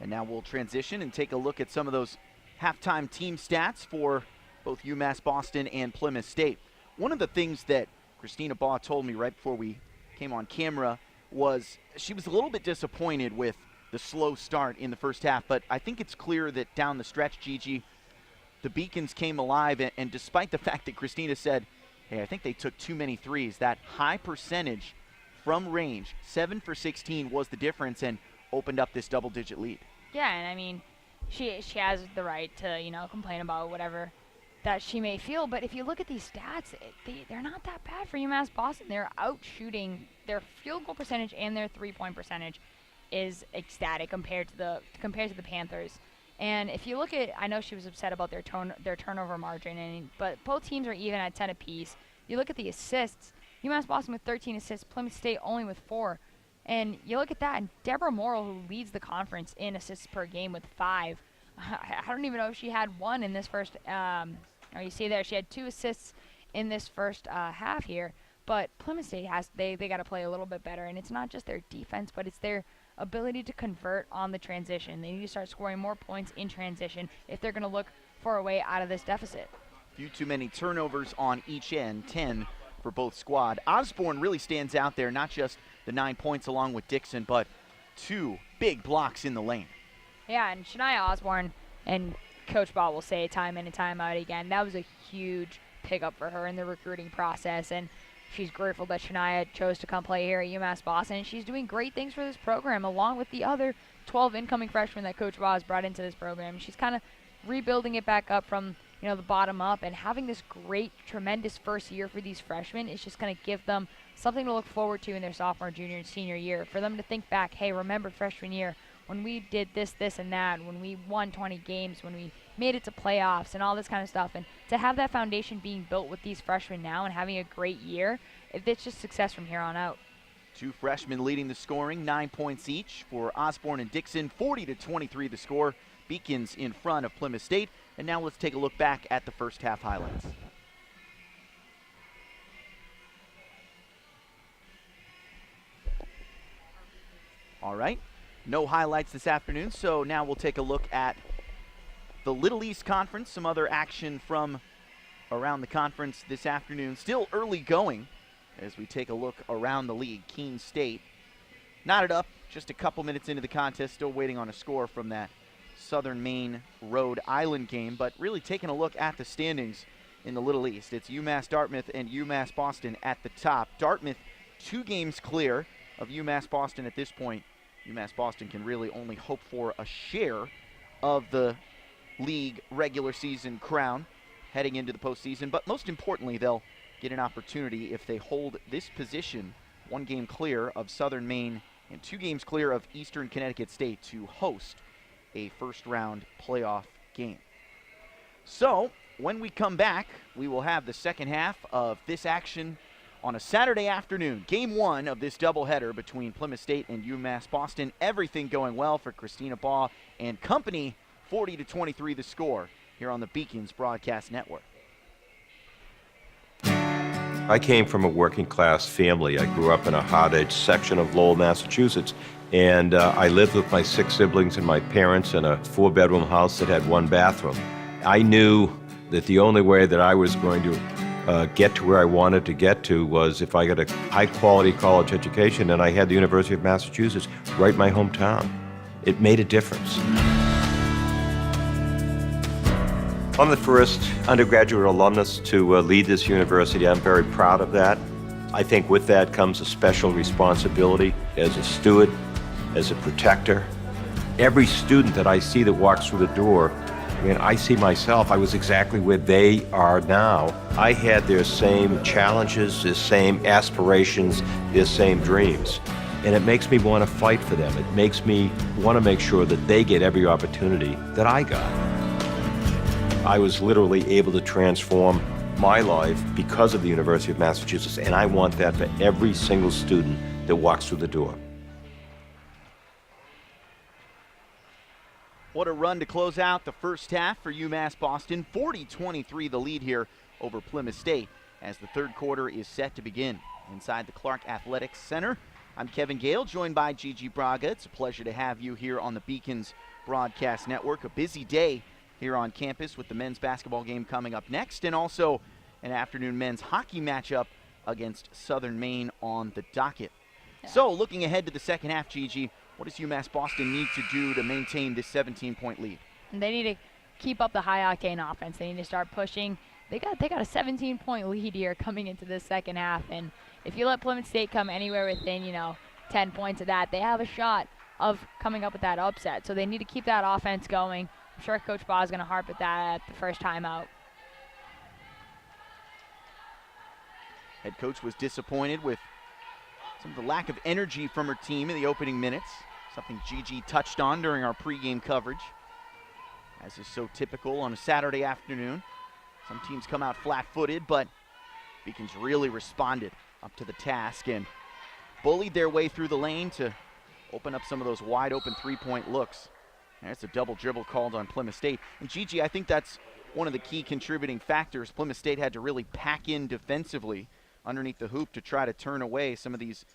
And now we'll transition and take a look at some of those halftime team stats for both UMass Boston and Plymouth State. One of the things that Christina Baugh told me right before we came on camera was she was a little bit disappointed with the slow start in the first half, but I think it's clear that down the stretch, Gigi, the Beacons came alive, and despite the fact that Christina said, hey, I think they took too many threes, that high percentage from range, 7 for 16 was the difference and opened up this double-digit lead. Yeah, and I mean, she has the right to, complain about whatever that she may feel, but if you look at these stats, they're not that bad for UMass Boston. They're out shooting. Their field goal percentage and their three-point percentage is ecstatic compared to the Panthers. And if you look at, I know she was upset about their turnover margin, but both teams are even at 10 apiece. You look at the assists, UMass Boston with 13 assists, Plymouth State only with 4. And you look at that, and Deborah Morrill, who leads the conference in assists per game with 5, I don't even know if she had 1 in this first, you see there, she had 2 assists in this first half here. But Plymouth State they got to play a little bit better, and it's not just their defense, but it's their ability to convert on the transition. They need to start scoring more points in transition if they're going to look for a way out of this deficit. Few too many turnovers on each end, 10 for both squad. Osborne really stands out there, not just the 9 points along with Dixon, but 2 big blocks in the lane. Yeah, and Shania Osborne, and Coach Ball will say it time in and time out again, that was a huge pickup for her in the recruiting process, and she's grateful that Shania chose to come play here at UMass Boston, and she's doing great things for this program, along with the other 12 incoming freshmen that Coach Ball has brought into this program. She's kind of rebuilding it back up from the bottom up, and having this great, tremendous first year for these freshmen is just going to give them something to look forward to in their sophomore, junior, and senior year. For them to think back, hey, remember freshman year when we did this, and that, when we won 20 games, when we made it to playoffs and all this kind of stuff. And to have that foundation being built with these freshmen now and having a great year, it's just success from here on out. 2 freshmen leading the scoring, 9 points each for Osborne and Dixon, 40-23 the score. Beacons in front of Plymouth State. And now let's take a look back at the first half highlights. All right, no highlights this afternoon, so now we'll take a look at the Little East Conference, some other action from around the conference this afternoon. Still early going as we take a look around the league. Keene State knotted up just a couple minutes into the contest, still waiting on a score from that Southern Maine Rhode Island game, but really taking a look at the standings in the Little East. It's UMass Dartmouth and UMass Boston at the top. Dartmouth 2 games clear of UMass Boston at this point. UMass Boston can really only hope for a share of the league regular season crown heading into the postseason, but most importantly, they'll get an opportunity if they hold this position, 1 game clear of Southern Maine and 2 games clear of Eastern Connecticut State, to host a first-round playoff game. So, when we come back, we will have the second half of this action on a Saturday afternoon. Game 1 of this doubleheader between Plymouth State and UMass Boston. Everything going well for Christina Baugh and company. 40-23 the score here on the Beacons Broadcast Network. I came from a working-class family. I grew up in a hot-edge section of Lowell, Massachusetts, and I lived with my 6 siblings and my parents in a 4-bedroom house that had 1 bathroom. I knew that the only way that I was going to get to where I wanted to get to was if I got a high-quality college education, and I had the University of Massachusetts right in my hometown. It made a difference. I'm the first undergraduate alumnus to lead this university. I'm very proud of that. I think with that comes a special responsibility as a steward, as a protector. Every student that I see that walks through the door I mean, I see myself, I was exactly where they are now. I had their same challenges, their same aspirations, their same dreams. And it makes me want to fight for them. It makes me want to make sure that they get every opportunity that I got. I was literally able to transform my life because of the University of Massachusetts, and I want that for every single student that walks through the door. What a run to close out the first half for UMass Boston. 40-23 the lead here over Plymouth State as the third quarter is set to begin. Inside the Clark Athletics Center, I'm Kevin Gale, joined by Gigi Braga. It's a pleasure to have you here on the Beacons Broadcast Network. A busy day here on campus with the men's basketball game coming up next, and also an afternoon men's hockey matchup against Southern Maine on the docket. Yeah. So looking ahead to the second half, Gigi, what does UMass Boston need to do to maintain this 17-point lead? They need to keep up the high-octane offense. They need to start pushing. They got a 17-point lead here coming into this second half, and if you let Plymouth State come anywhere within, 10 points of that, they have a shot of coming up with that upset. So they need to keep that offense going. I'm sure Coach Baugh is going to harp at that at the first time out. Head coach was disappointed with some of the lack of energy from her team in the opening minutes, something Gigi touched on during our pregame coverage. As is so typical on a Saturday afternoon, some teams come out flat-footed, but Beacons really responded up to the task and bullied their way through the lane to open up some of those wide-open three-point looks. There's a double dribble called on Plymouth State. And Gigi, I think that's one of the key contributing factors. Plymouth State had to really pack in defensively underneath the hoop to try to turn away some of these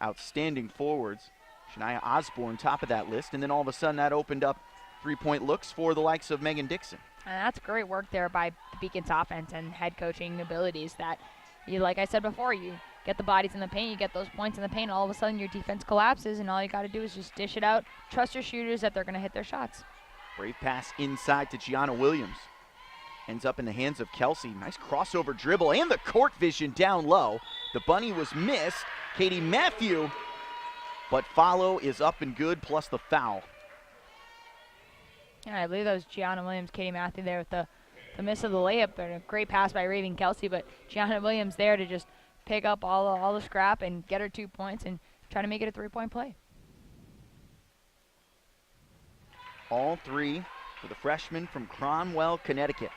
outstanding forwards. Shania Osborne top of that list, and then all of a sudden that opened up three-point looks for the likes of Megan Dixon. And that's great work there by the Beacons offense and head coaching abilities that, like I said before, you get the bodies in the paint, you get those points in the paint, all of a sudden your defense collapses, and all you got to do is just dish it out, trust your shooters that they're going to hit their shots. Brave pass inside to Gianna Williams. Ends up in the hands of Kelsey. Nice crossover dribble and the court vision down low. The bunny was missed. Katie Matthew, but follow is up and good, plus the foul. Yeah, I believe that was Gianna Williams, Katie Matthew there with the miss of the layup. And a great pass by Raven Kelsey, but Gianna Williams there to just pick up all the scrap and get her 2 points and try to make it a three-point play. All three for the freshman from Cromwell, Connecticut.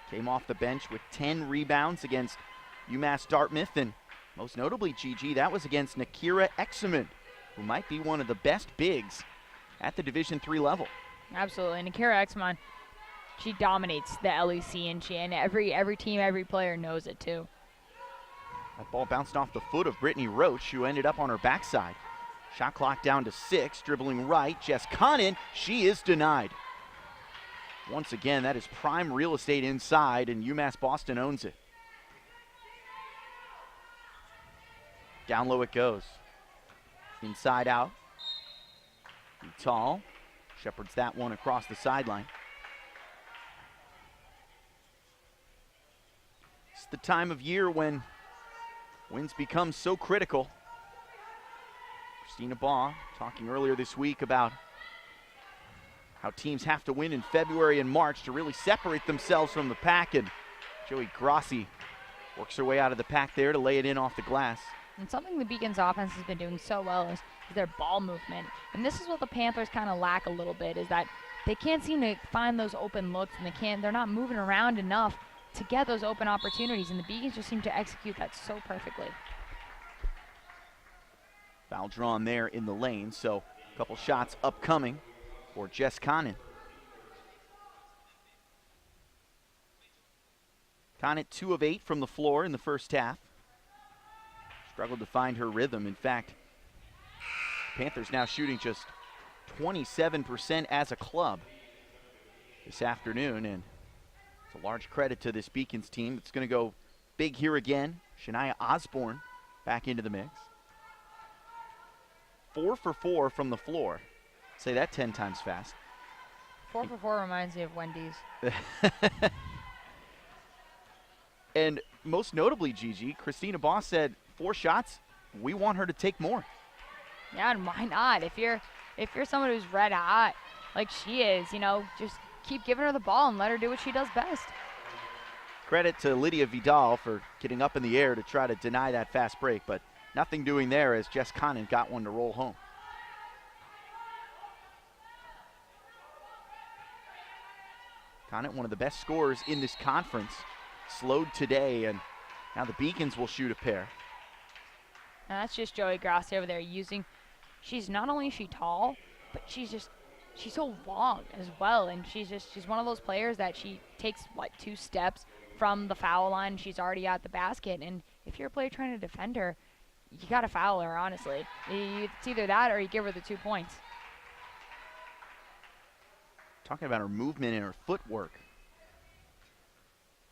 Came off the bench with 10 rebounds against UMass Dartmouth, and most notably, Gigi, that was against Nakira Exeman, who might be one of the best bigs at the Division III level. Absolutely. Nakira Exeman, she dominates the LEC, and every team, every player knows it too. That ball bounced off the foot of Brittany Roach, who ended up on her backside. Shot clock down to 6, dribbling right. Jess Connon, she is denied. Once again, that is prime real estate inside, and UMass Boston owns it. Down low it goes. Inside out. Tall shepherds that one across the sideline. It's the time of year when wins become so critical. Christina Baugh talking earlier this week about how teams have to win in February and March to really separate themselves from the pack, and Joey Grassi works her way out of the pack there to lay it in off the glass. And something the Beacons offense has been doing so well is their ball movement. And this is what the Panthers kind of lack a little bit, is that they can't seem to find those open looks, and they're not moving around enough to get those open opportunities, and the Beacons just seem to execute that so perfectly. Foul drawn there in the lane, so a couple shots upcoming for Jess Connon. Connon 2 of 8 from the floor in the first half. Struggled to find her rhythm. In fact, Panthers now shooting just 27% as a club this afternoon, and it's a large credit to this Beacons team. It's going to go big here again. Shania Osborne back into the mix. 4 for 4 from the floor. Say that 10 times fast. 4 for 4 reminds me of Wendy's. And most notably, Gigi, Christina Baugh said 4 shots, we want her to take more. Yeah, and why not? If you're someone who's red hot like she is, just keep giving her the ball and let her do what she does best. Credit to Lydia Vidal for getting up in the air to try to deny that fast break, but nothing doing there as Jess Conant got one to roll home. Conant, one of the best scorers in this conference, slowed today, and now the Beacons will shoot a pair. And that's just Joey Grassi over there using, she's not only is she tall, but she's so long as well, and she's one of those players that she takes like 2 steps from the foul line, she's already at the basket, and if you're a player trying to defend her, you gotta foul her, honestly. It's either that or you give her the 2 points. Talking about her movement and her footwork.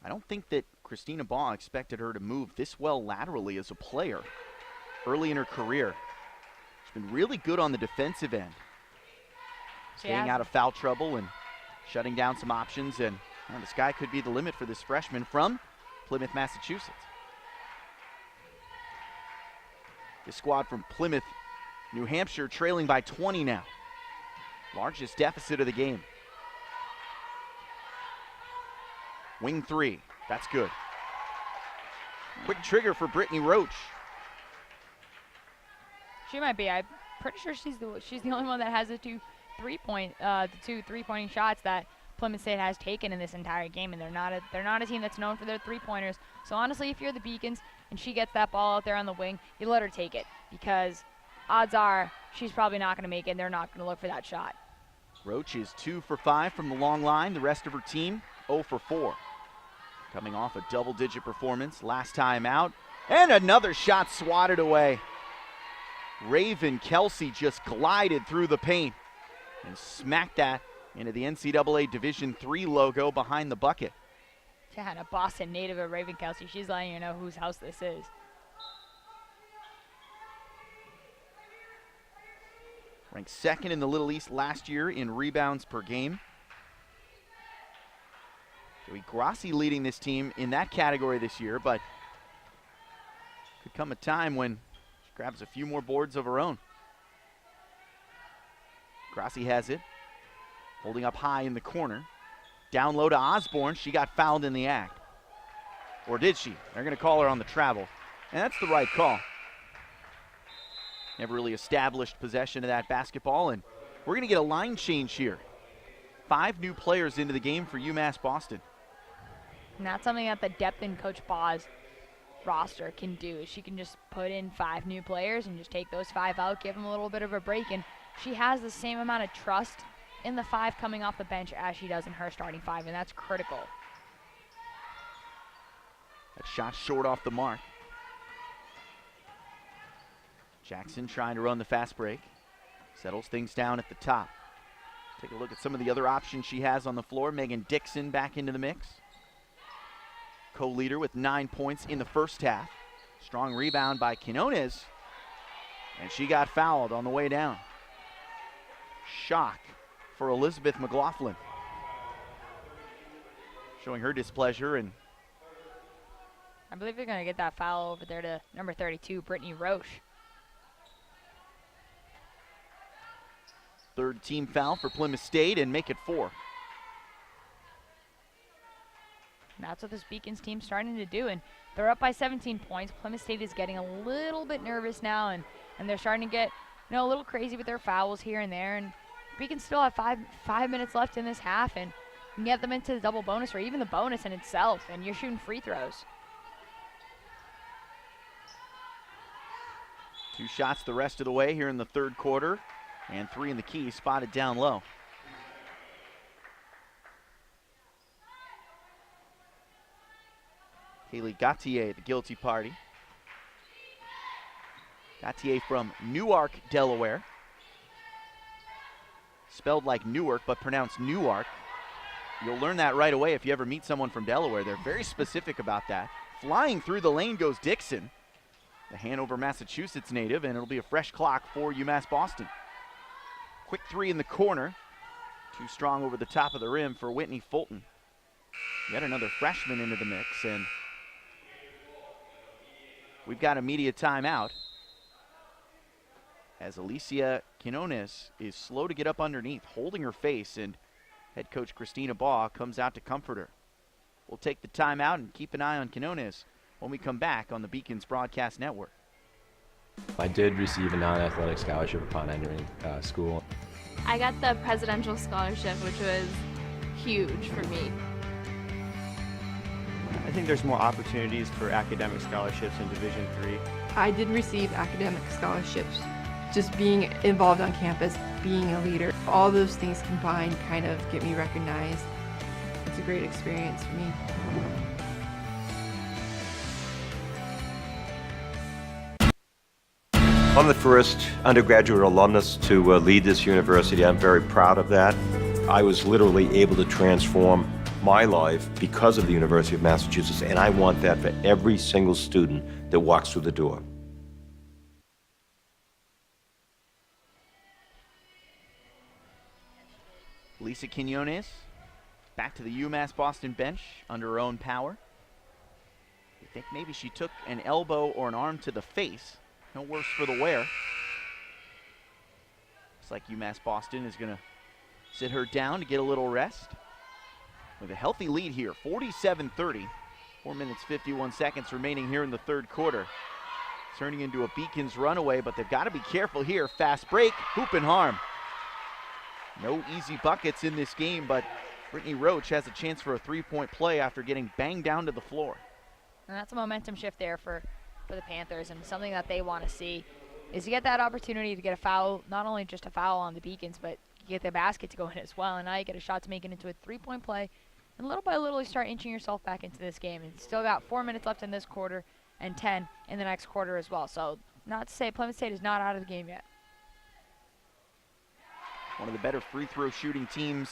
I don't think that Christina Baugh expected her to move this well laterally as a player early in her career. She's been really good on the defensive end. Staying out of foul trouble and shutting down some options, and the sky could be the limit for this freshman from Plymouth, Massachusetts. The squad from Plymouth, New Hampshire, trailing by 20 now. Largest deficit of the game. Wing 3, that's good. Quick trigger for Brittany Roach. She might be. I'm pretty sure she's the only one that has the two three-pointing shots that Plymouth State has taken in this entire game, and they're not a team that's known for their three-pointers. So honestly, if you're the Beacons and she gets that ball out there on the wing, you let her take it, because odds are she's probably not going to make it, and they're not going to look for that shot. Roach is 2 for 5 from the long line. The rest of her team 0 for 4. Coming off a double-digit performance last time out, and another shot swatted away. Raven Kelsey just glided through the paint and smacked that into the NCAA Division III logo behind the bucket. Yeah, and a Boston native of Raven Kelsey. She's letting you know whose house this is. Ranked second in the Little East last year in rebounds per game. Joey Grassi leading this team in that category this year, but could come a time when she grabs a few more boards of her own. Grassi has it, holding up high in the corner. Down low to Osborne. She got fouled in the act. Or did she? They're going to call her on the travel. And that's the right call. Never really established possession of that basketball, and we're going to get a line change here. 5 new players into the game for UMass Boston. And that's something that the depth in Coach Baugh's roster can do. Is she can just put in 5 new players and just take those 5 out, give them a little bit of a break, and she has the same amount of trust in the 5 coming off the bench as she does in her starting 5, and that's critical. That shot short off the mark. Jackson trying to run the fast break. Settles things down at the top. Take a look at some of the other options she has on the floor. Megan Dixon back into the mix. Co-leader with 9 points in the first half. Strong rebound by Quinones. And she got fouled on the way down. Shock for Elizabeth McLaughlin. Showing her displeasure, and I believe they're going to get that foul over there to number 32, Brittany Roche. Third team foul for Plymouth State and make it 4. And that's what this Beacons team's starting to do, and they're up by 17 points. Plymouth State is getting a little bit nervous now, and they're starting to get a little crazy with their fouls here and there, and Beacons still have 5 minutes left in this half, and you can get them into the double bonus or even the bonus in itself, and you're shooting free throws. 2 shots the rest of the way here in the third quarter, and 3 in the key, spotted down low. Kaylee Gautier, the guilty party. Gautier from Newark, Delaware. Spelled like Newark, but pronounced Newark. You'll learn that right away if you ever meet someone from Delaware. They're very specific about that. Flying through the lane goes Dixon, the Hanover, Massachusetts native, and it'll be a fresh clock for UMass Boston. Quick 3 in the corner. Too strong over the top of the rim for Whitney Fulton. Yet another freshman into the mix, and we've got a media timeout as Alicia Quinones is slow to get up underneath, holding her face, and Head coach Christina Baugh comes out to comfort her. We'll take the timeout and keep an eye on Quinones when we come back on the Beacons Broadcast Network. I did receive a non-athletic scholarship upon entering school. I got the presidential scholarship, which was huge for me. I think there's more opportunities for academic scholarships in Division III. I did receive academic scholarships. Just being involved on campus, being a leader, all those things combined kind of get me recognized. It's a great experience for me. I'm the first undergraduate alumnus to lead this university. I'm very proud of that. I was literally able to transform my life because of the University of Massachusetts, and I want that for every single student that walks through the door. Lisa Quinones back to the UMass Boston bench under her own power. You think maybe she took an elbow or an arm to the face. No worse for the wear. Looks like UMass Boston is going to sit her down to get a little rest. With a healthy lead here, 47-30. 4 minutes, 51 seconds remaining here in the third quarter. Turning into a Beacons runaway, but they've got to be careful here. Fast break, hoop and harm. No easy buckets in this game, but Brittany Roach has a chance for a three-point play after getting banged down to the floor. And that's a momentum shift there for the Panthers, and something that they want to see is you get that opportunity to get a foul, not only just a foul on the Beacons, but you get the basket to go in as well, and now you get a shot to make it into a three-point play, and little by little you start inching yourself back into this game. And still got 4 minutes left in this quarter and 10 in the next quarter as well. So not to say Plymouth State is not out of the game yet. One of the better free throw shooting teams,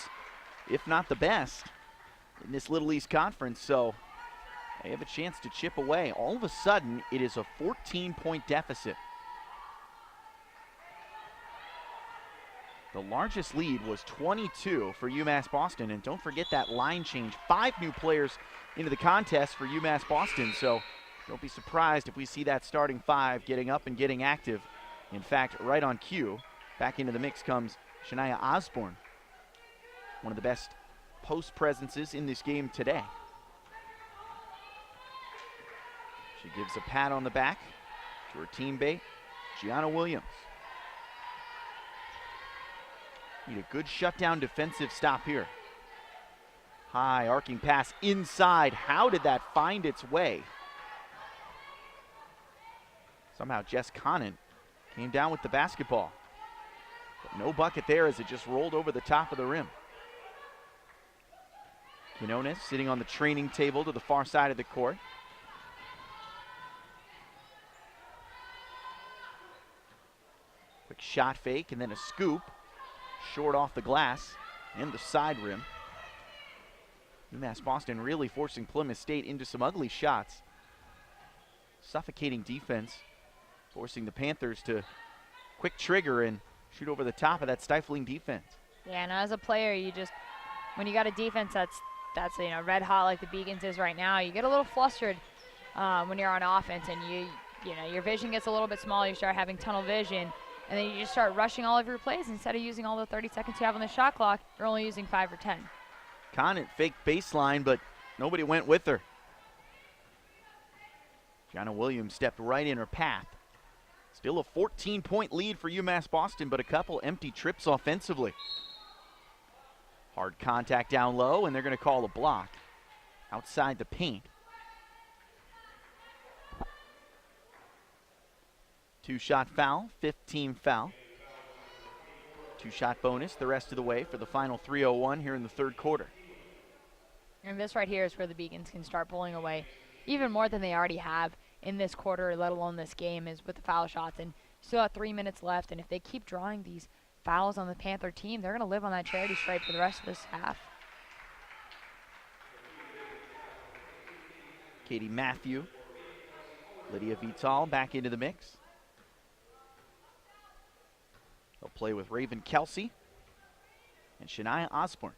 if not the best, in this Little East Conference, so they have a chance to chip away. All of a sudden, it is a 14-point deficit. The largest lead was 22 for UMass Boston, and don't forget that line change. 5 new players into the contest for UMass Boston, so don't be surprised if we see that starting 5 getting up and getting active. In fact, right on cue, back into the mix comes Shania Osborne, one of the best post presences in this game today. She gives a pat on the back to her teammate, Gianna Williams. Need a good shutdown defensive stop here. High arcing pass inside. How did that find its way? Somehow Jess Conant came down with the basketball. But no bucket there as it just rolled over the top of the rim. Quinones sitting on the training table to the far side of the court. Quick shot fake and then a scoop. Short off the glass and the side rim. UMass Boston really forcing Plymouth State into some ugly shots. Suffocating defense, forcing the Panthers to quick trigger and shoot over the top of that stifling defense. Yeah, and as a player, you just, when you got a defense that's red hot like the Beacons is right now, you get a little flustered when you're on offense, and you know your vision gets a little bit small. You start having tunnel vision, and then you just start rushing all of your plays. Instead of using all the 30 seconds you have on the shot clock, you're only using 5 or 10. Conant faked baseline, but nobody went with her. Gianna Williams stepped right in her path. Still a 14-point lead for UMass Boston, but a couple empty trips offensively. Hard contact down low, and they're going to call a block outside the paint. 2-shot foul, 15 foul. 2-shot bonus the rest of the way for the final 3:01 here in the third quarter. And this right here is where the Beacons can start pulling away even more than they already have in this quarter, let alone this game, is with the foul shots. And still have 3 minutes left, and if they keep drawing these fouls on the Panther team, they're going to live on that charity stripe for the rest of this half. Katie Matthew, Lydia Vital back into the mix. They'll play with Raven Kelsey and Shania Osborne.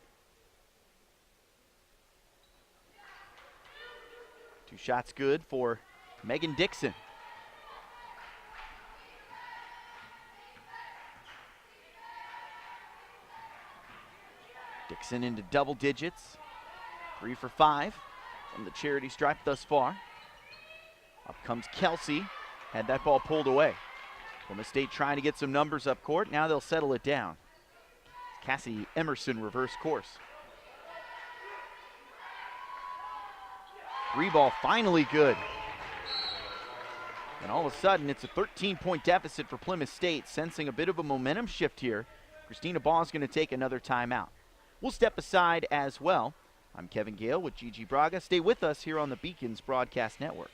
2 shots good for Megan Dixon. Dixon into double digits. 3 for 5 from the charity stripe thus far. Up comes Kelsey. Had that ball pulled away. Plymouth State trying to get some numbers up court. Now they'll settle it down. Cassie Emerson reverse course. 3 ball finally good. And all of a sudden, it's a 13-point deficit for Plymouth State, sensing a bit of a momentum shift here. Christina Baugh is going to take another timeout. We'll step aside as well. I'm Kevin Gale with Gigi Braga. Stay with us here on the Beacons Broadcast Network.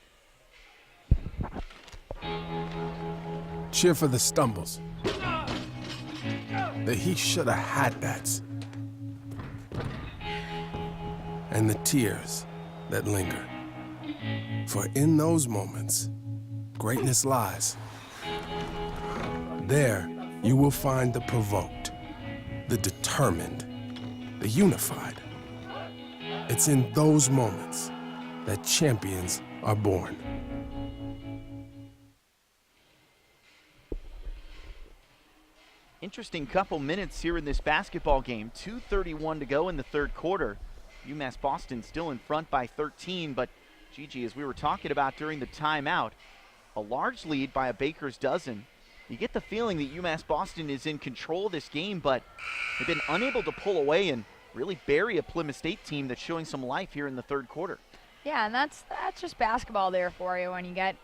Cheer for the stumbles, the he shoulda had that's, and the tears that linger. For in those moments, greatness lies. There, you will find the provoked, the determined, the unified. It's in those moments that champions are born. Interesting couple minutes here in this basketball game. 2:31 to go in the third quarter. UMass Boston still in front by 13, but Gigi, as we were talking about during the timeout, a large lead by a baker's dozen. You get the feeling that UMass Boston is in control of this game, but they've been unable to pull away and really bury a Plymouth State team that's showing some life here in the third quarter. Yeah, and that's just basketball there for you when you get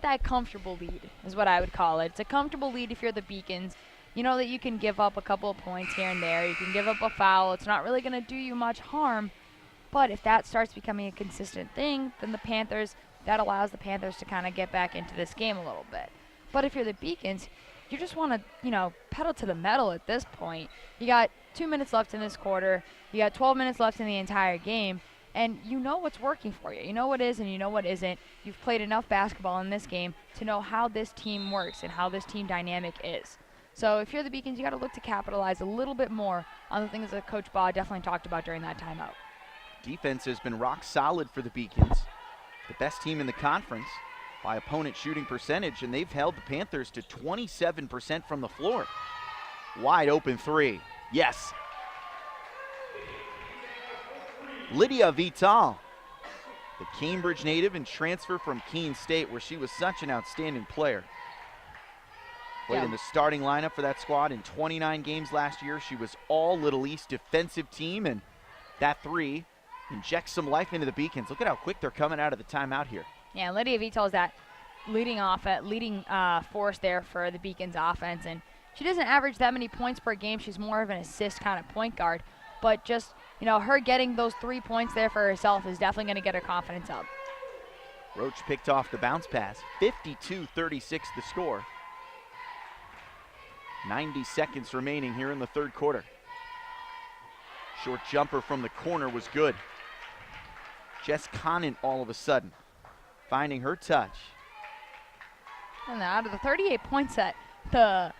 that comfortable lead, is what I would call it. It's a comfortable lead if you're the Beacons. You know that you can give up a couple of points here and there. You can give up a foul. It's not really going to do you much harm. But if that starts becoming a consistent thing, then that allows the Panthers to kind of get back into this game a little bit. But if you're the Beacons, you just want to, pedal to the metal at this point. You got 2 minutes left in this quarter. You got 12 minutes left in the entire game. And you know what's working for you. You know what is and you know what isn't. You've played enough basketball in this game to know how this team works and how this team dynamic is. So if you're the Beacons, you got to look to capitalize a little bit more on the things that Coach Baugh definitely talked about during that timeout. Defense has been rock solid for the Beacons. The best team in the conference by opponent shooting percentage, and they've held the Panthers to 27% from the floor. Wide open 3. Yes. Lydia Vital, the Cambridge native and transfer from Keene State, where she was such an outstanding player. Played in the starting lineup for that squad in 29 games last year. She was all Little East defensive team, and that 3 injects some life into the Beacons. Look at how quick they're coming out of the timeout here. Yeah, Lydia Vital is that leading force there for the Beacons offense, and she doesn't average that many points per game. She's more of an assist kind of point guard, but just, her getting those 3 points there for herself is definitely going to get her confidence up. Roach picked off the bounce pass. 52-36 the score. 90 seconds remaining here in the third quarter. Short jumper from the corner was good. Jess Conant all of a sudden finding her touch. And out of the 38 points that the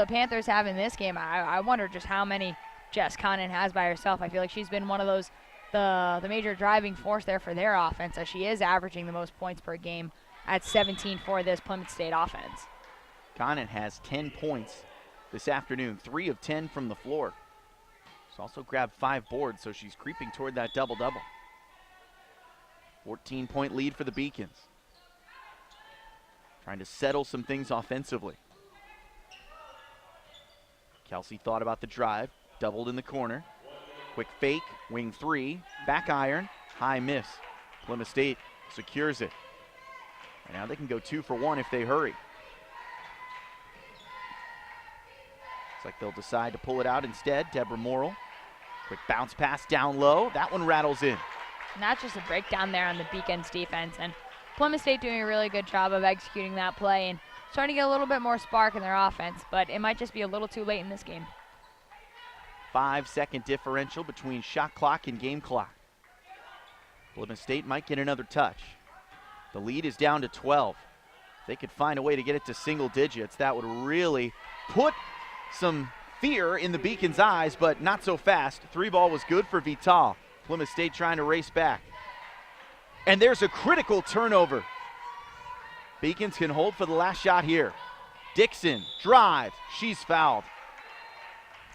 Panthers have in this game, I wonder just how many Jess Conant has by herself. I feel like she's been one of those, the major driving force there for their offense, as she is averaging the most points per game at 17 for this Plymouth State offense. Conant has 10 points this afternoon, 3 of 10 from the floor. She's also grabbed 5 boards, so she's creeping toward that double-double. 14-point lead for the Beacons. Trying to settle some things offensively. Kelsey thought about the drive, doubled in the corner. Quick fake, wing 3, back iron, high miss. Plymouth State secures it. And now they can go 2 for 1 if they hurry. Looks like they'll decide to pull it out instead. Deborah Morrill. Quick bounce pass down low. That one rattles in. And that's just a breakdown there on the Beacons defense. And Plymouth State doing a really good job of executing that play and starting to get a little bit more spark in their offense, but it might just be a little too late in this game. 5-second differential between shot clock and game clock. Plymouth State might get another touch. The lead is down to 12. If they could find a way to get it to single digits, that would really put some fear in the Beacons' eyes, but not so fast. 3 ball was good for Vital. Plymouth State trying to race back. And there's a critical turnover. Beacons can hold for the last shot here. Dixon, drive, she's fouled.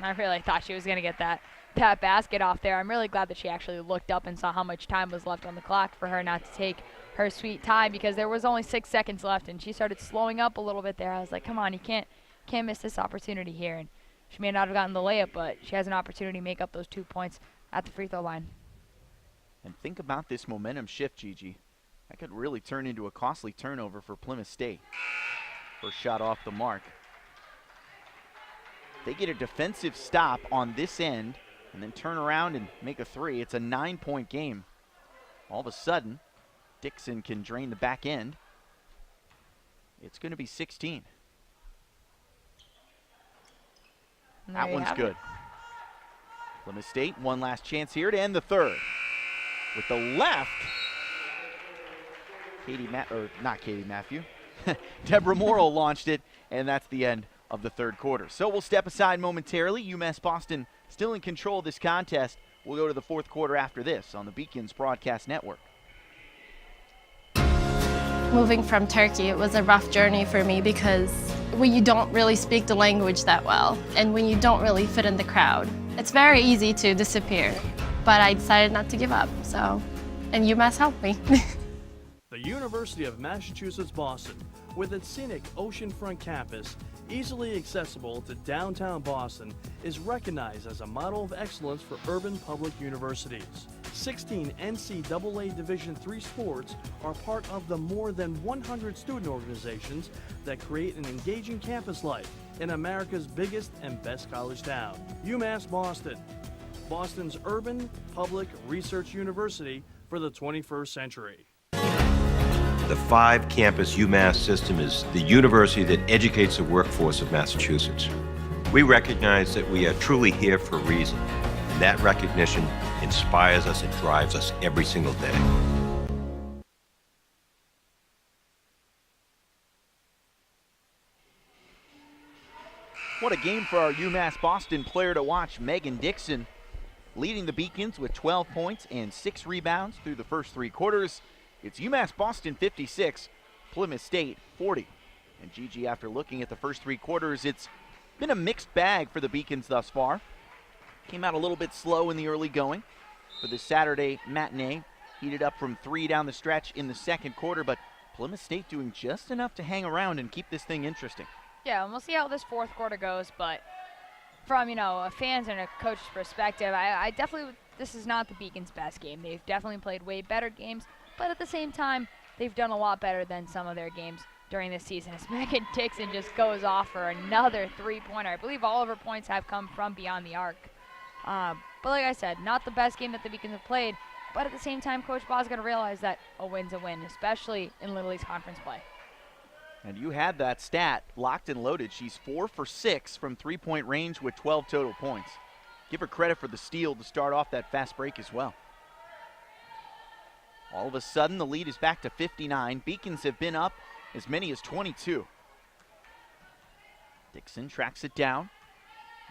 I really thought she was going to get that that basket off there. I'm really glad that she actually looked up and saw how much time was left on the clock for her not to take her sweet time, because there was only 6 seconds left and she started slowing up a little bit there. I was like, come on, you can't miss this opportunity here. And she may not have gotten the layup, but she has an opportunity to make up those 2 points at the free throw line. And think about this momentum shift, Gigi. That could really turn into a costly turnover for Plymouth State. First shot off the mark. They get a defensive stop on this end and then turn around and make a three. It's a 9-point game. All of a sudden, Dixon can drain the back end. It's going to be 16. That one's good. Plymouth State, one last chance here to end the third. With the left, Deborah Morrill launched it, and that's the end of the third quarter. So we'll step aside momentarily. UMass Boston still in control of this contest. We'll go to the fourth quarter after this on the Beacons Broadcast Network. Moving from Turkey, it was a rough journey for me because when you don't really speak the language that well and when you don't really fit in the crowd, it's very easy to disappear. But I decided not to give up, and UMass helped me. The University of Massachusetts Boston, with its scenic oceanfront campus, easily accessible to downtown Boston, is recognized as a model of excellence for urban public universities. 16 NCAA Division III sports are part of the more than 100 student organizations that create an engaging campus life in America's biggest and best college town. UMass Boston, Boston's urban public research university for the 21st century. The 5-campus UMass system is the university that educates the workforce of Massachusetts. We recognize that we are truly here for a reason, and that recognition inspires us and drives us every single day. What a game for our UMass Boston player to watch. Megan Dixon leading the Beacons with 12 points and 6 rebounds through the first 3 quarters. It's UMass Boston 56, Plymouth State 40. And Gigi, after looking at the first 3 quarters, it's been a mixed bag for the Beacons thus far. Came out a little bit slow in the early going for this Saturday matinee. Heated up from 3 down the stretch in the second quarter, but Plymouth State doing just enough to hang around and keep this thing interesting. Yeah, and we'll see how this fourth quarter goes, but from, a fans and a coach's perspective, I definitely, this is not the Beacons' best game. They've definitely played way better games, but at the same time, they've done a lot better than some of their games during this season. As Megan Dixon just goes off for another 3-pointer. I believe all of her points have come from beyond the arc. But like I said, not the best game that the Beacons have played, but at the same time, Coach Baugh's going to realize that a win's a win, especially in Little East Conference play. And you had that stat locked and loaded. She's 4 for 6 from 3-point range with 12 total points. Give her credit for the steal to start off that fast break as well. All of a sudden, the lead is back to 59. Beacons have been up as many as 22. Dixon tracks it down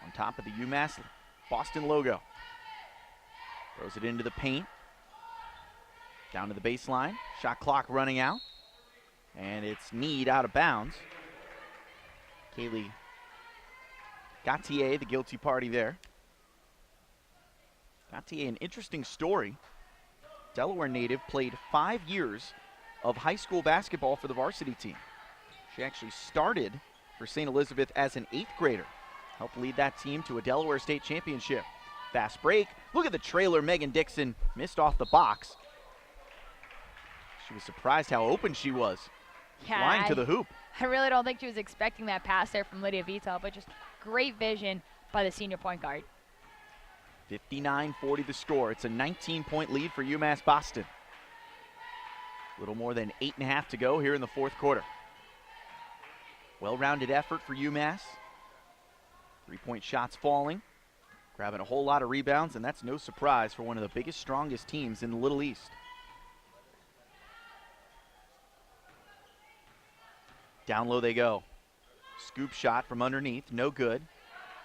on top of the UMass Boston logo. Throws it into the paint. Down to the baseline. Shot clock running out. And it's Need out of bounds. Kaylee Gautier, the guilty party there. Gautier, an interesting story. Delaware native, played 5 years of high school basketball for the varsity team. She actually started for St. Elizabeth as an 8th grader. Helped lead that team to a Delaware State championship. Fast break. Look at the trailer. Megan Dixon missed off the box. She was surprised how open she was. Flying to the hoop. I really don't think she was expecting that pass there from Lydia Vital, but just great vision by the senior point guard. 59-40 the score. It's a 19-point lead for UMass Boston. A little more than 8.5 to go here in the fourth quarter. Well-rounded effort for UMass. 3-point shots falling. Grabbing a whole lot of rebounds, and that's no surprise for one of the biggest, strongest teams in the Little East. Down low they go. Scoop shot from underneath, no good.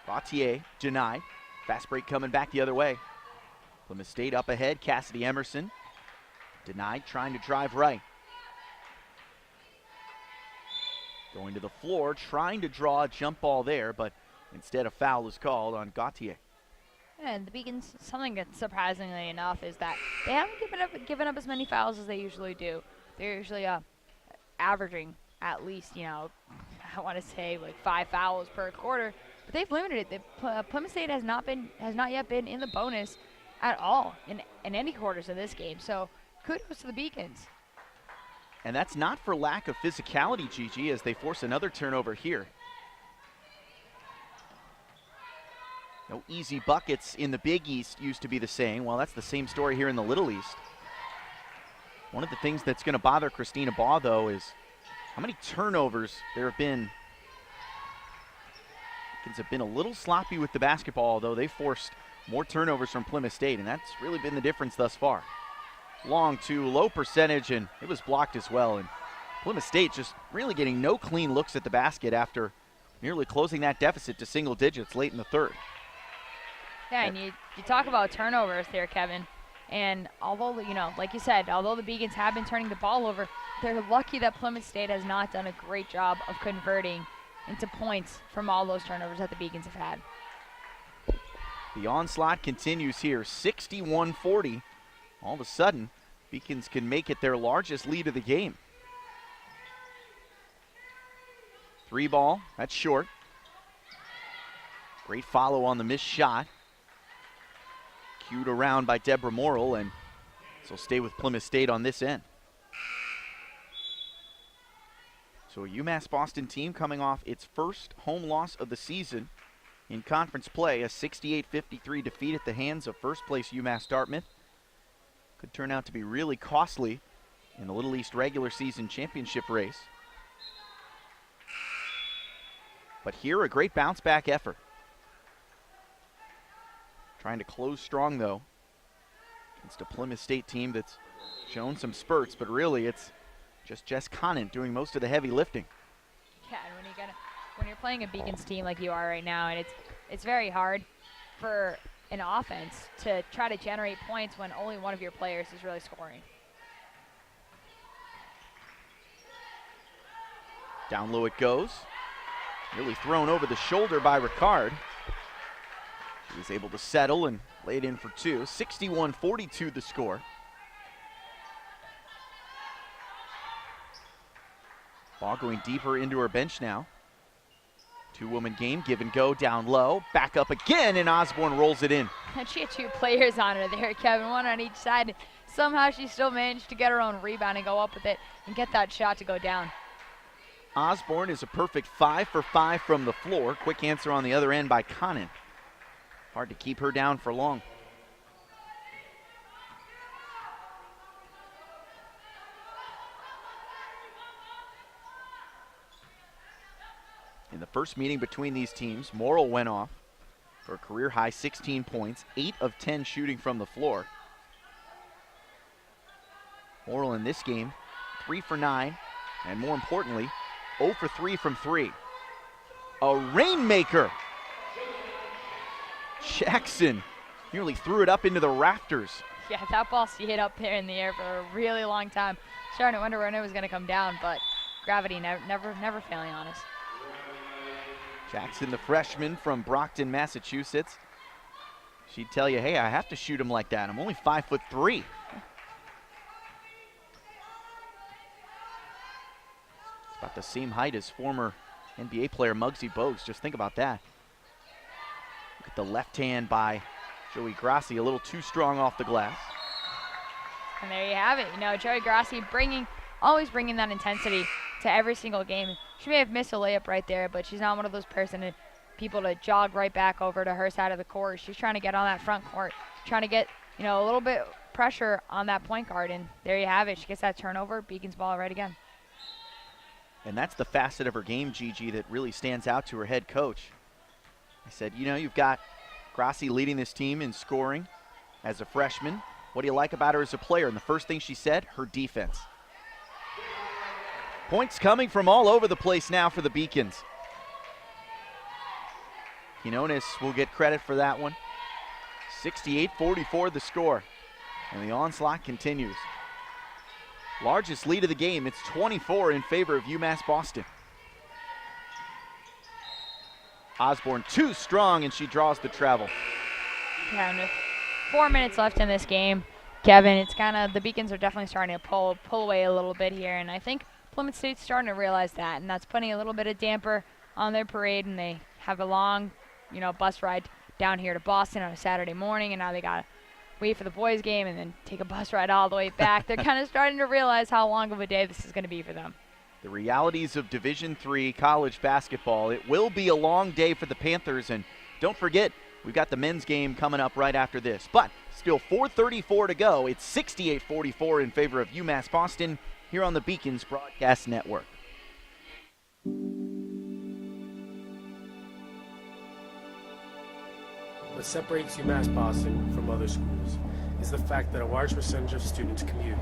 Gautier denied. Fast break coming back the other way. Plymouth State up ahead. Cassidy Emerson denied, trying to drive right. Going to the floor, trying to draw a jump ball there, but instead a foul is called on Gautier. And the Beacons, something that surprisingly enough is that they haven't given up as many fouls as they usually do. They're usually averaging at least, I want to say like 5 fouls per quarter, but they've limited it. Plymouth State has not yet been in the bonus at all in any quarters of this game. So kudos to the Beacons. And that's not for lack of physicality, Gigi, as they force another turnover here. No easy buckets in the Big East used to be the saying. Well, that's the same story here in the Little East. One of the things that's going to bother Christina Baugh, though, is how many turnovers there have been. Beacons have been a little sloppy with the basketball, although they forced more turnovers from Plymouth State, and that's really been the difference thus far. Long to low percentage, and it was blocked as well. And Plymouth State just really getting no clean looks at the basket after nearly closing that deficit to single digits late in the third. Yeah, and you talk about turnovers there, Kevin. And although, like you said, although the Beacons have been turning the ball over, they're lucky that Plymouth State has not done a great job of converting into points from all those turnovers that the Beacons have had. The onslaught continues here, 61-40. All of a sudden, Beacons can make it their largest lead of the game. 3 ball, that's short. Great follow on the missed shot. Cued around by Deborah Morrill, and so stay with Plymouth State on this end. So a UMass Boston team coming off its first home loss of the season in conference play, a 68-53 defeat at the hands of first place UMass Dartmouth. Could turn out to be really costly in the Little East regular season championship race. But here, a great bounce back effort. Trying to close strong, though, against a Plymouth State team that's shown some spurts, but really it's just Jess Conant doing most of the heavy lifting. Yeah, and when you're playing a Beacons team like you are right now, and it's very hard for an offense to try to generate points when only one of your players is really scoring. Down low it goes. Really thrown over the shoulder by Ricard. He was able to settle and lay it in for 2. 61-42 the score. Ball going deeper into her bench now. 2-woman game, give and go down low. Back up again, and Osborne rolls it in. And she had 2 players on her there, Kevin, one on each side. Somehow she still managed to get her own rebound and go up with it and get that shot to go down. Osborne is a perfect 5 for 5 from the floor. Quick answer on the other end by Conant. Hard to keep her down for long. In the first meeting between these teams, Morrill went off for a career-high 16 points, 8 of 10 shooting from the floor. Morrill in this game, 3 for 9, and more importantly, 0 for 3 from 3. A rainmaker. Jackson nearly threw it up into the rafters. Yeah, that ball stayed up there in the air for a really long time. Starting to wonder when it was going to come down, but gravity never failing on us. Jackson, the freshman from Brockton, Massachusetts. She'd tell you, hey, I have to shoot him like that. I'm only 5'3". It's about the same height as former NBA player Muggsy Bogues. Just think about that. Look at the left hand by Joey Grassi, a little too strong off the glass. And there you have it. Joey Grassi always bringing that intensity to every single game. She may have missed a layup right there, but she's not one of those people to jog right back over to her side of the court. She's trying to get on that front court, trying to get a little bit pressure on that point guard, and there you have it. She gets that turnover, Beacons ball right again. And that's the facet of her game, Gigi, that really stands out to her head coach. I said, you've got Grassi leading this team in scoring as a freshman. What do you like about her as a player? And the first thing she said, her defense. Points coming from all over the place now for the Beacons. Quinones will get credit for that one. 68-44 the score. And the onslaught continues. Largest lead of the game. It's 24 in favor of UMass Boston. Osborne too strong, and she draws the travel. Kevin, with 4 minutes left in this game, Kevin, it's kind of, the Beacons are definitely starting to pull away a little bit here, and I think Plymouth State's starting to realize that, and that's putting a little bit of damper on their parade, and they have a long, bus ride down here to Boston on a Saturday morning, and now they got to wait for the boys' game and then take a bus ride all the way back. They're kind of starting to realize how long of a day this is going to be for them. The realities of Division III college basketball. It will be a long day for the Panthers, and don't forget, we've got the men's game coming up right after this. But still 4:34 to go. It's 68-44 in favor of UMass Boston here on the Beacons Broadcast Network. What separates UMass Boston from other schools is the fact that a large percentage of students commute.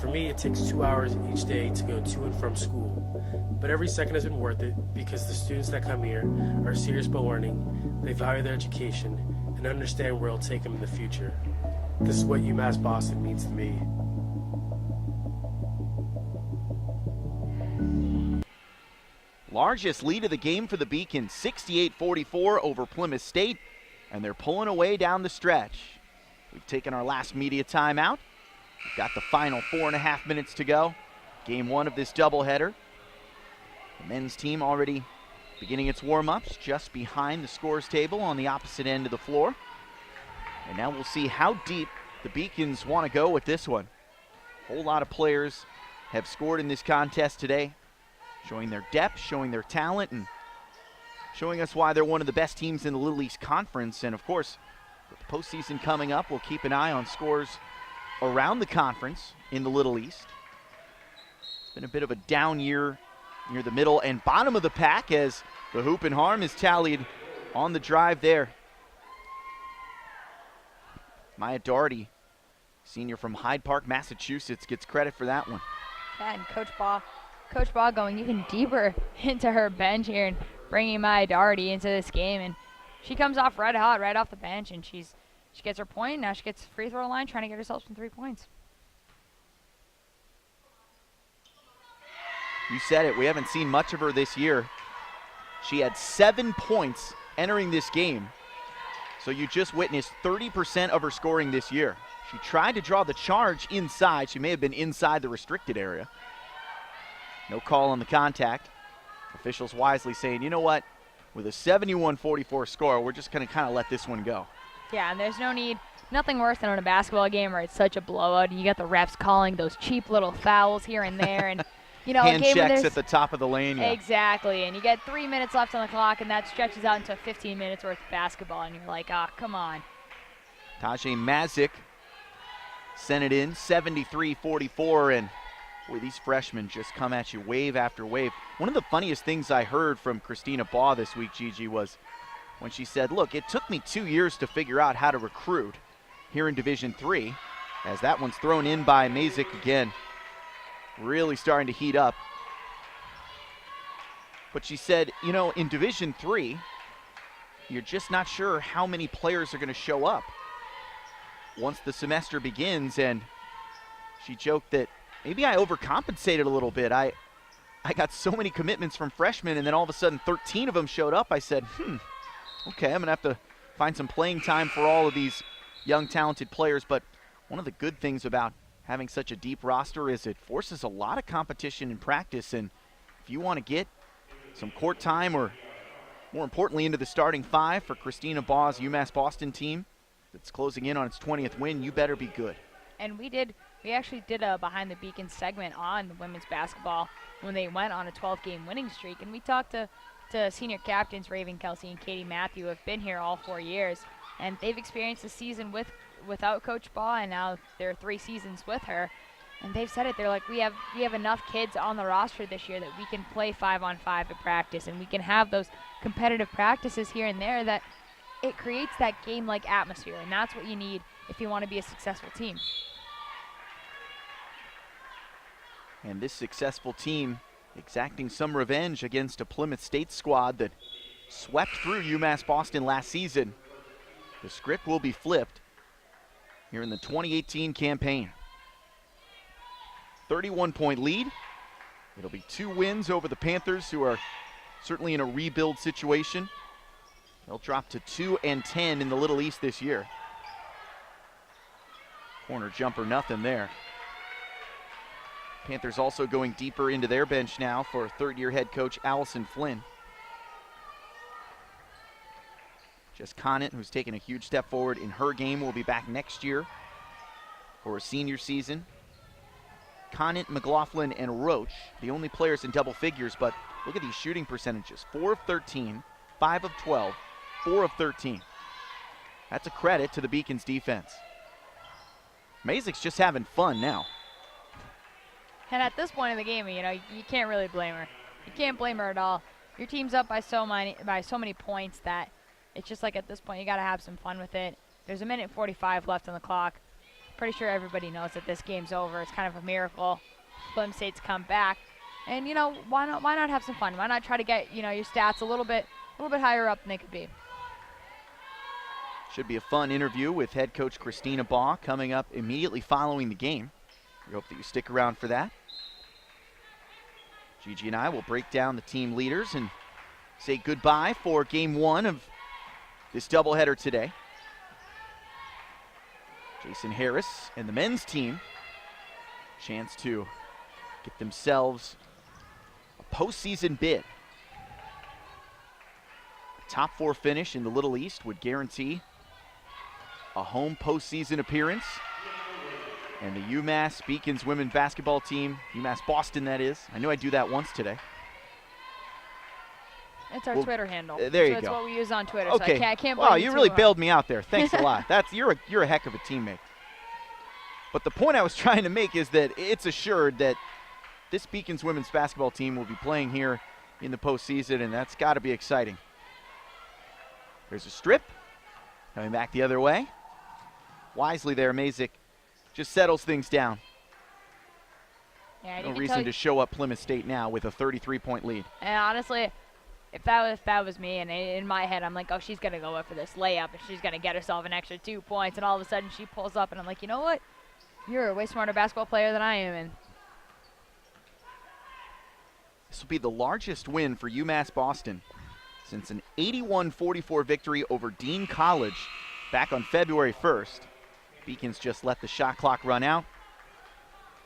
For me, it takes 2 hours each day to go to and from school, but every second has been worth it because the students that come here are serious about learning, they value their education, and understand where it'll take them in the future. This is what UMass Boston means to me. Largest lead of the game for the Beacons, 68-44 over Plymouth State, and they're pulling away down the stretch. We've taken our last media timeout. We've got the final 4.5 minutes to go. Game one of this doubleheader. The men's team already beginning its warm-ups just behind the scores table on the opposite end of the floor. And now we'll see how deep the Beacons want to go with this one. A whole lot of players have scored in this contest today, showing their depth, showing their talent, and showing us why they're one of the best teams in the Little East Conference. And of course, with the postseason coming up, we'll keep an eye on scores around the conference in the Little East. It's been a bit of a down year near the middle and bottom of the pack as the hoop and harm is tallied on the drive there. Maya Doherty, senior from Hyde Park, Massachusetts, gets credit for that one. Yeah, and Coach Baugh going even deeper into her bench here and bringing Maya Doherty into this game, and she comes off red hot right off the bench, and she gets her point. Now she gets free throw line trying to get herself some 3 points. You said it, we haven't seen much of her this year. She had 7 points entering this game. So you just witnessed 30% of her scoring this year. She tried to draw the charge inside. She may have been inside the restricted area. No call on the contact. Officials wisely saying, you know what? With a 71-44 score, we're just going to kind of let this one go. Yeah, and there's nothing worse than on a basketball game where it's such a blowout and you get the refs calling those cheap little fouls here and there, and hand checks at the top of the lane. Yeah. Exactly, and you get 3 minutes left on the clock, and that stretches out into 15 minutes worth of basketball, and you're like, come on. Tajay Mazik sent it in, 73-44, and boy, these freshmen just come at you wave after wave. One of the funniest things I heard from Christina Baugh this week, Gigi, was when she said, look, it took me 2 years to figure out how to recruit here in Division III, as that one's thrown in by Mazik again. Really starting to heat up. But she said, in Division III, you're just not sure how many players are going to show up once the semester begins, and she joked that maybe I overcompensated a little bit. I got so many commitments from freshmen, and then all of a sudden 13 of them showed up. I said, okay, I'm going to have to find some playing time for all of these young, talented players. But one of the good things about having such a deep roster is it forces a lot of competition in practice, and if you want to get some court time, or more importantly into the starting five for Christina Baugh's UMass Boston team that's closing in on its 20th win, you better be good. And we actually did a Behind the Beacon segment on women's basketball when they went on a 12-game winning streak, and we talked to senior captains Raven Kelsey and Katie Matthew, who have been here all 4 years, and they've experienced a season without Coach Baugh, and now there are 3 seasons with her. And they've said it, they're like, we have enough kids on the roster this year that we can play 5-on-5 at practice, and we can have those competitive practices here and there that it creates that game-like atmosphere, and that's what you need if you want to be a successful team. And this successful team exacting some revenge against a Plymouth State squad that swept through UMass Boston last season. The script will be flipped here in the 2018 campaign. 31-point lead. It'll be 2 wins over the Panthers, who are certainly in a rebuild situation. They'll drop to 2-10 in the Little East this year. Corner jumper, nothing there. Panthers also going deeper into their bench now for third-year head coach Allison Flynn. Jess Conant, who's taken a huge step forward in her game, will be back next year for a senior season. Conant, McLaughlin, and Roach, the only players in double figures, but look at these shooting percentages. 4 of 13, 5 of 12, 4 of 13. That's a credit to the Beacons defense. Mazik's just having fun now. And at this point in the game, you know, you can't really blame her. You can't blame her at all. Your team's up by so many points that it's just like at this point you got to have some fun with it. There's 1:45 left on the clock. Pretty sure everybody knows that this game's over. It's kind of a miracle. Plymouth State's come back, and you know, why not have some fun? Why not try to get, you know, your stats a little bit higher up than they could be? Should be a fun interview with head coach Christina Baugh coming up immediately following the game. We hope that you stick around for that. Gigi and I will break down the team leaders and say goodbye for game one of this doubleheader today. Jason Harris and the men's team, chance to get themselves a postseason bid. A top 4 finish in the Little East would guarantee a home postseason appearance. And the UMass Beacons women's basketball team, UMass Boston that is. I knew I'd do that once today. It's our Twitter handle. There you go. It's what we use on Twitter. Okay. So I can't blame wow, you you really too bailed me out there. Thanks a lot. You're a heck of a teammate. But the point I was trying to make is that it's assured that this Beacons women's basketball team will be playing here in the postseason, and that's got to be exciting. There's a strip coming back the other way. Wisely there, Mazik just settles things down. Yeah, no reason to show up Plymouth State now with a 33-point lead. And honestly, if that was me, and in my head, I'm like, oh, she's going to go up for this layup, and she's going to get herself an extra 2 points, and all of a sudden she pulls up, and I'm like, you know what? You're a way smarter basketball player than I am. And this will be the largest win for UMass Boston since an 81-44 victory over Dean College back on February 1st. Beacons just let the shot clock run out.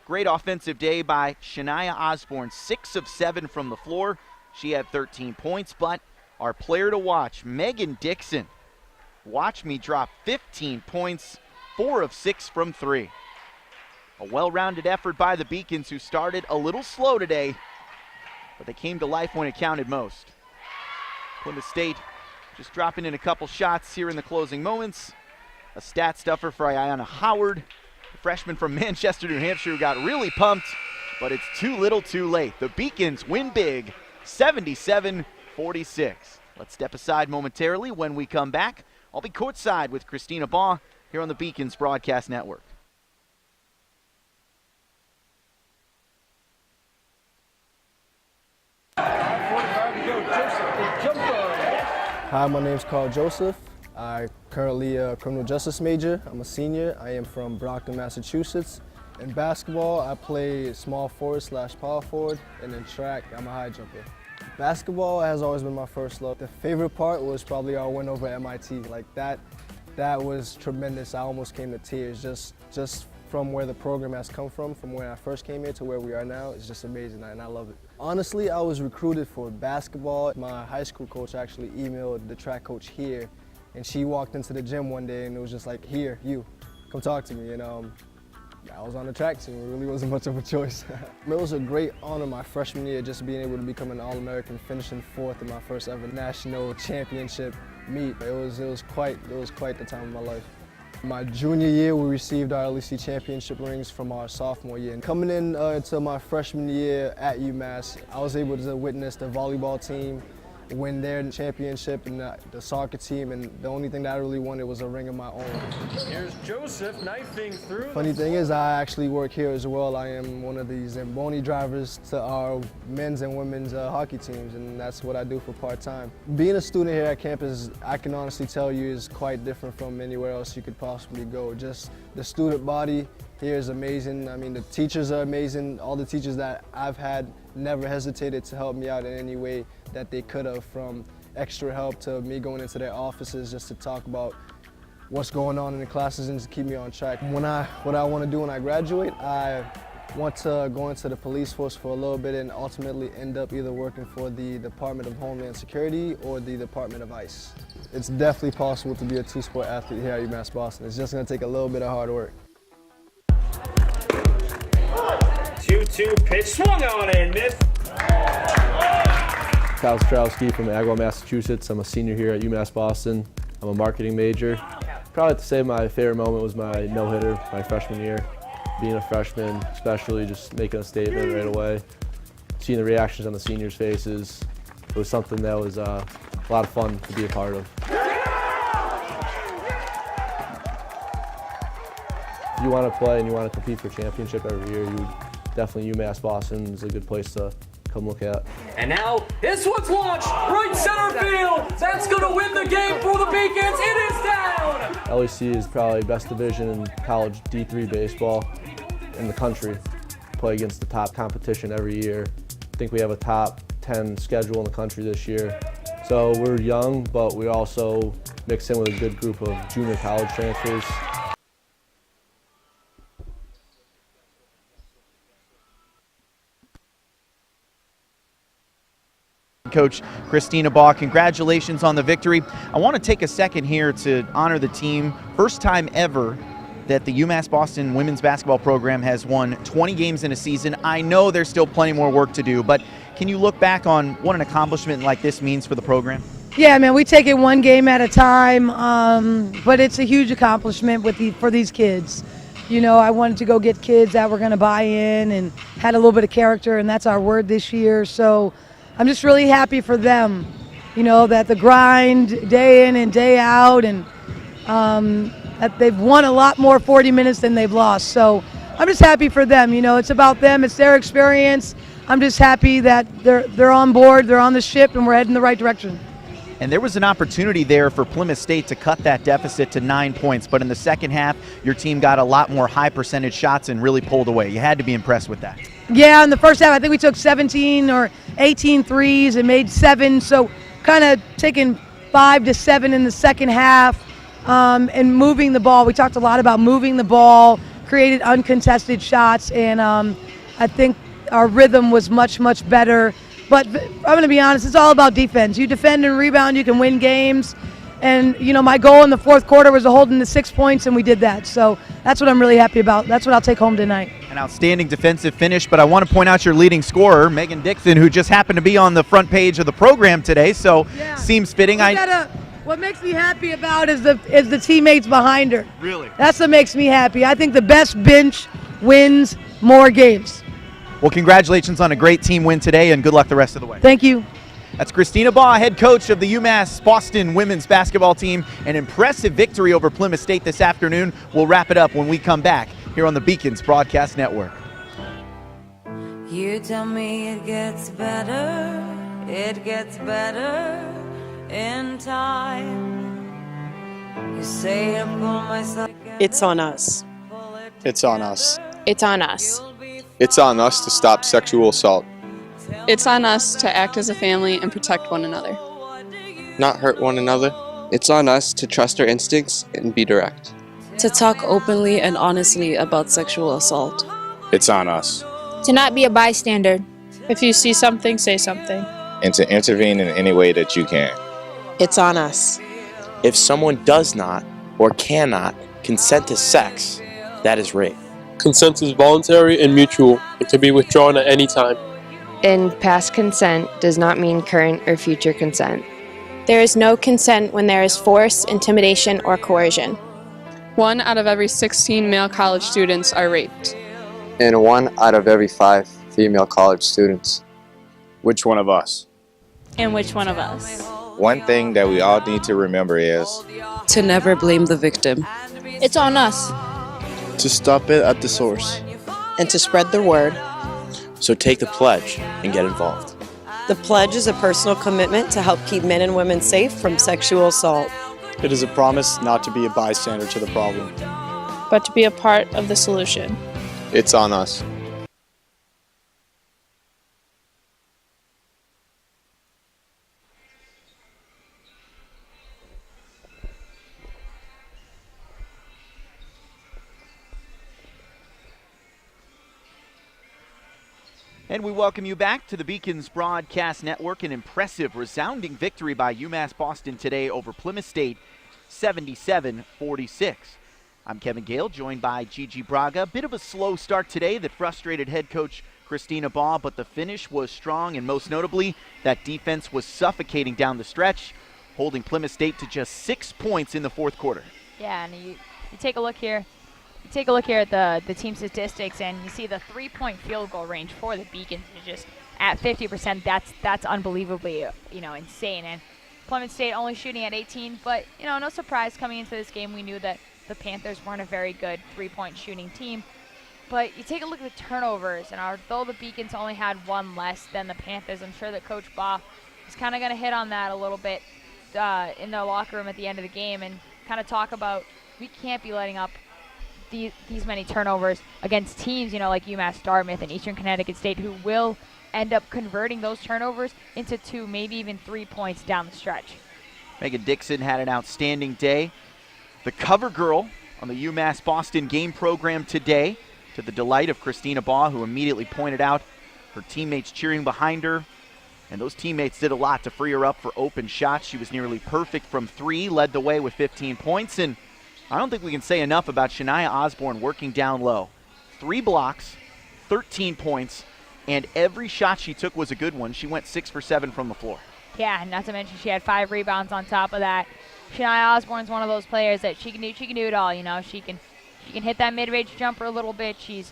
Great offensive day by Shania Osborne, 6 of 7 from the floor. She had 13 points, but our player to watch, Megan Dixon, watch me drop 15 points, 4 of 6 from 3. A well-rounded effort by the Beacons, who started a little slow today, but they came to life when it counted most. Plymouth State just dropping in a couple shots here in the closing moments. A stat stuffer for Ayanna Howard, a freshman from Manchester, New Hampshire, who got really pumped, but it's too little too late. The Beacons win big, 77-46. Let's step aside momentarily. When we come back, I'll be courtside with Christina Baugh here on the Beacons Broadcast Network. Hi, my name's Carl Joseph. I currently a criminal justice major. I'm a senior. I am from Brockton, Massachusetts. In basketball, I play small forward / power forward, and in track, I'm a high jumper. Basketball has always been my first love. The favorite part was probably our win over MIT. Like that was tremendous. I almost came to tears just from where the program has come from when I first came here to where we are now. It's just amazing, and I love it. Honestly, I was recruited for basketball. My high school coach actually emailed the track coach here, and she walked into the gym one day and it was just like, here, you, come talk to me. And I was on the track team. It really wasn't much of a choice. It was a great honor my freshman year, just being able to become an All-American, finishing 4th in my first ever national championship meet. It was quite the time of my life. My junior year, we received our LEC championship rings from our sophomore year. And coming in into my freshman year at UMass, I was able to witness the volleyball team win their championship and the soccer team, and the only thing that I really wanted was a ring of my own. Here's Joseph knifing through. Funny thing is, I actually work here as well. I am one of the Zamboni drivers to our men's and women's hockey teams, and that's what I do for part-time. Being a student here at campus, I can honestly tell you, is quite different from anywhere else you could possibly go. Just the student body here is amazing. I mean, the teachers are amazing. All the teachers that I've had never hesitated to help me out in any way that they could have, from extra help to me going into their offices just to talk about what's going on in the classes and to keep me on track. What I want to do when I graduate, I want to go into the police force for a little bit and ultimately end up either working for the Department of Homeland Security or the Department of ICE. It's definitely possible to be a two-sport athlete here at UMass Boston. It's just going to take a little bit of hard work. 2-2 pitch swung on and missed. Kyle Strowski from Agawam, Massachusetts. I'm a senior here at UMass Boston. I'm a marketing major. Probably have to say my favorite moment was my no-hitter my freshman year. Being a freshman, especially just making a statement right away. Seeing the reactions on the seniors' faces. It was something that was a lot of fun to be a part of. If you want to play and you want to compete for championship every year, definitely UMass Boston is a good place to come look at. And now this one's launched right center field. That's going to win the game for the Beacons. It is down. LEC is probably best division in college D3 baseball in the country. Play against the top competition every year. I think we have a top 10 schedule in the country this year. So we're young, but we also mix in with a good group of junior college transfers. Coach Christina Baugh, congratulations on the victory. I want to take a second here to honor the team. First time ever that the UMass Boston women's basketball program has won 20 games in a season. I know there's still plenty more work to do, but can you look back on what an accomplishment like this means for the program? Yeah, man, we take it one game at a time, but it's a huge accomplishment for these kids. You know, I wanted to go get kids that were going to buy in and had a little bit of character, and that's our word this year. So I'm just really happy for them, you know, that the grind day in and day out, and that they've won a lot more 40 minutes than they've lost. So I'm just happy for them. You know, it's about them. It's their experience. I'm just happy that they're on board, they're on the ship, and we're heading the right direction. And there was an opportunity there for Plymouth State to cut that deficit to 9 points, but in the second half, your team got a lot more high percentage shots and really pulled away. You had to be impressed with that. Yeah, in the first half, I think we took 17 or 18 threes and made 7, so kind of taking 5 to 7 in the second half and moving the ball. We talked a lot about moving the ball, created uncontested shots, and I think our rhythm was much, much better. But I'm going to be honest, it's all about defense. You defend and rebound, you can win games. And, you know, my goal in the fourth quarter was to hold them to 6 points, and we did that. So that's what I'm really happy about. That's what I'll take home tonight. An outstanding defensive finish, but I want to point out your leading scorer, Megan Dixon, who just happened to be on the front page of the program today, so seems fitting. What makes me happy about is the teammates behind her. Really? That's what makes me happy. I think the best bench wins more games. Well, congratulations on a great team win today, and good luck the rest of the way. Thank you. That's Christina Baugh, head coach of the UMass Boston women's basketball team. An impressive victory over Plymouth State this afternoon. We'll wrap it up when we come back here on the Beacons Broadcast Network. You tell me it gets better in time. You say I pull myself. It's on us. It's on us. It's on us. It's on us to stop sexual assault. It's on us to act as a family and protect one another. Not hurt one another. It's on us to trust our instincts and be direct. To talk openly and honestly about sexual assault. It's on us. To not be a bystander. If you see something, say something. And to intervene in any way that you can. It's on us. If someone does not or cannot consent to sex, that is rape. Consent is voluntary and mutual. It can be withdrawn at any time. And past consent does not mean current or future consent. There is no consent when there is force, intimidation, or coercion. 1 out of every 16 male college students are raped. And 1 out of every 5 female college students. Which one of us? And which one of us? One thing that we all need to remember is to never blame the victim. It's on us. To stop it at the source. And to spread the word. So take the pledge and get involved. The pledge is a personal commitment to help keep men and women safe from sexual assault. It is a promise not to be a bystander to the problem, but to be a part of the solution. It's on us. And we welcome you back to the Beacons Broadcast Network. An impressive, resounding victory by UMass Boston today over Plymouth State, 77-46. I'm Kevin Gale, joined by Gigi Braga. A bit of a slow start today that frustrated head coach Christina Baugh, but the finish was strong, and most notably, that defense was suffocating down the stretch, holding Plymouth State to just 6 points in the fourth quarter. Yeah, and you take a look here. You take a look here at the team statistics, and you see the three-point field goal range for the Beacons is just at 50%. That's unbelievably insane. And Plymouth State only shooting at 18, but no surprise coming into this game. We knew that the Panthers weren't a very good three-point shooting team. But you take a look at the turnovers, and although the Beacons only had one less than the Panthers, I'm sure that Coach Baugh is kind of going to hit on that a little bit in the locker room at the end of the game and kind of talk about we can't be letting up these many turnovers against teams, like UMass, Dartmouth, and Eastern Connecticut State, who will end up converting those turnovers into 2, maybe even 3 points down the stretch. Megan Dixon had an outstanding day. The cover girl on the UMass Boston game program today, to the delight of Christina Baugh, who immediately pointed out her teammates cheering behind her. And those teammates did a lot to free her up for open shots. She was nearly perfect from 3, led the way with 15 points. And I don't think we can say enough about Shania Osborne working down low. 3 blocks, 13 points, and every shot she took was a good one. She went 6 for 7 from the floor. Yeah, and not to mention she had 5 rebounds on top of that. Shania Osborne's one of those players that she can do it all. She can hit that mid-range jumper a little bit. She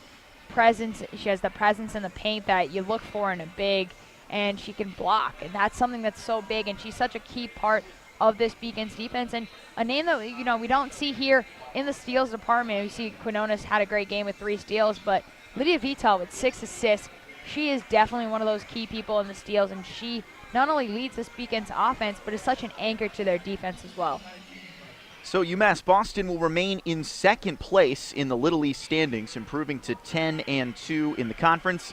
has the presence in the paint that you look for in a big, and she can block, and that's something that's so big, and she's such a key part of this Beacons defense, and a name that we don't see here in the steals department. We see Quinones had a great game with 3 steals, but Lydia Vital with 6 assists. She is definitely one of those key people in the steals, and she not only leads this Beacons offense, but is such an anchor to their defense as well. So UMass Boston will remain in second place in the Little East standings, improving to 10-2 in the conference.